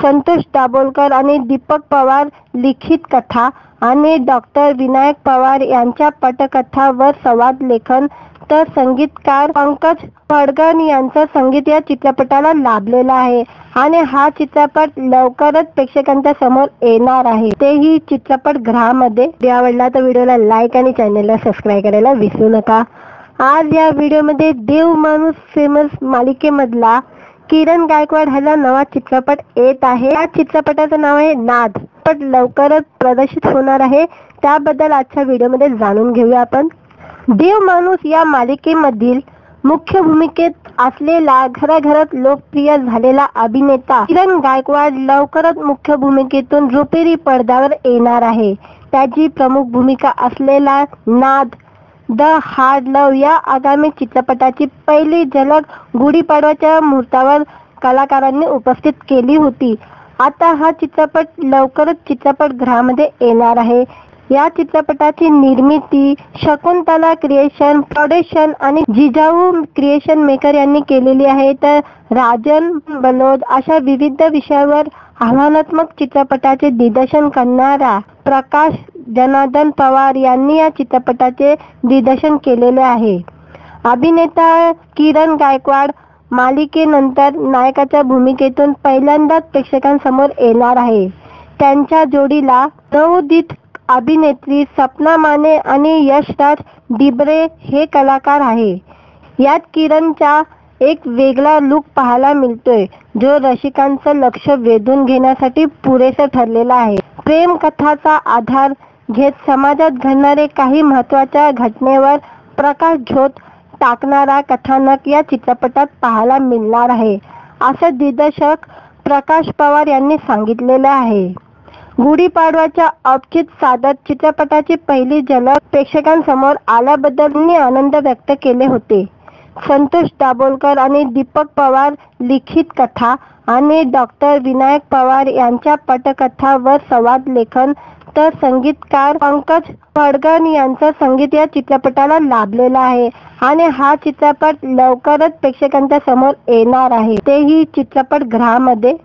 संतोष दाभोलकर आणि दीपक पवार लिखित कथा आणि डॉक्टर विनायक पवार यांच्या पटकथा व संवाद लेखन तर संगीतकार पंकज पडगण यांचं संगीत या चित्रपटाला लाभलेलं आहे आणि हा चित्रपट लवकरच प्रेक्षकांच्या समोर येणार आहे, तेही चित्रपटगृहामध्ये. आवडला तर व्हिडिओला लाईक आणि चॅनलला सबस्क्राईब करायला विसरू नका. आज या व्हिडिओमध्ये देव माणूस फेमस मालिकेमधला किरण गायकवाड ह्याचा नवा चित्रपट येत आहे. या चित्रपटाचं नाव आहे नाद. पण लवकरच प्रदर्शित होणार आहे, त्याबद्दल आजच्या व्हिडिओमध्ये जाणून घेऊया आपण. देव माणूस या मालिकेमधील मुख्य भूमिकेत असलेला घराघरात लोकप्रिय झालेला अभिनेता किरण गायकवाड लवकरच मुख्य भूमिकेतून रुपेरी पडद्यावर येणार आहे. त्याची प्रमुख भूमिका असलेला नाद द हार्ड लव्ह या आगामी चित्रपटाची पहिली झलक गुढीपाडव्याच्या मुहूर्तावर कलाकारांनी उपस्थित केली होती. आता हा चित्रपट लवकरच चित्रपटगृहामध्ये येणार आहे. या चित्रपटाची निर्मिती शकुंतला क्रिएशन प्रोडक्शन आणि जिजाऊ क्रिएशन मेकर यांनी केलेली आहे. तर राजन बलोद अशा विविध विषयावर आव्हानात्मक चित्रपटाचे दिग्दर्शन करणारा प्रकाश जनार्दन पवार यांनी या चित्रपटाचे दिग्दर्शन केलेले आहे. अभिनेता किरण गायकवाड मालिकेनंतर नायकाच्या भूमिकेतून पहिल्यांदाच प्रेक्षकांसमोर येणार आहे. त्यांच्या जोडीला नवोदित अभिनेत्री सपना माने आणि यशराज डिबरे हे कलाकार आहे. यात किरणचा एक वेगळा लुक पाहायला मिळतोय, जो रसिकांचं लक्ष वेधून घेण्यासाठी पुरेसा ठरलेला आहे. प्रेम कथाचा आधार घेत समाजात घडणारे काही महत्त्वाच्या घटनेवर प्रकाशझोत टाकणारा कथानक या चित्रपटात पाहायला मिळणार आहे, असं दिग्दर्शक प्रकाश पवार यांनी सांगितलेलं आहे. गुढीपाडव्याच्या औचित्य साधत चित्रपटाची पहिली झलक प्रेक्षकांसमोर आल्याबद्दल त्यांनी आनंद व्यक्त केले होते. संतोष दाभोलकर आणि दीपक पवार लिखित कथा आणि डॉक्टर विनायक पवार यांच्या पटकथा व संवाद लेखन, तर संगीतकार पंकज पडगण यांचं संगीत या चित्रपटाला लाभलेलं आहे आणि हा चित्रपट लवकरच प्रेक्षकांच्या समोर येणार आहे, तेही चित्रपटगृहामध्ये.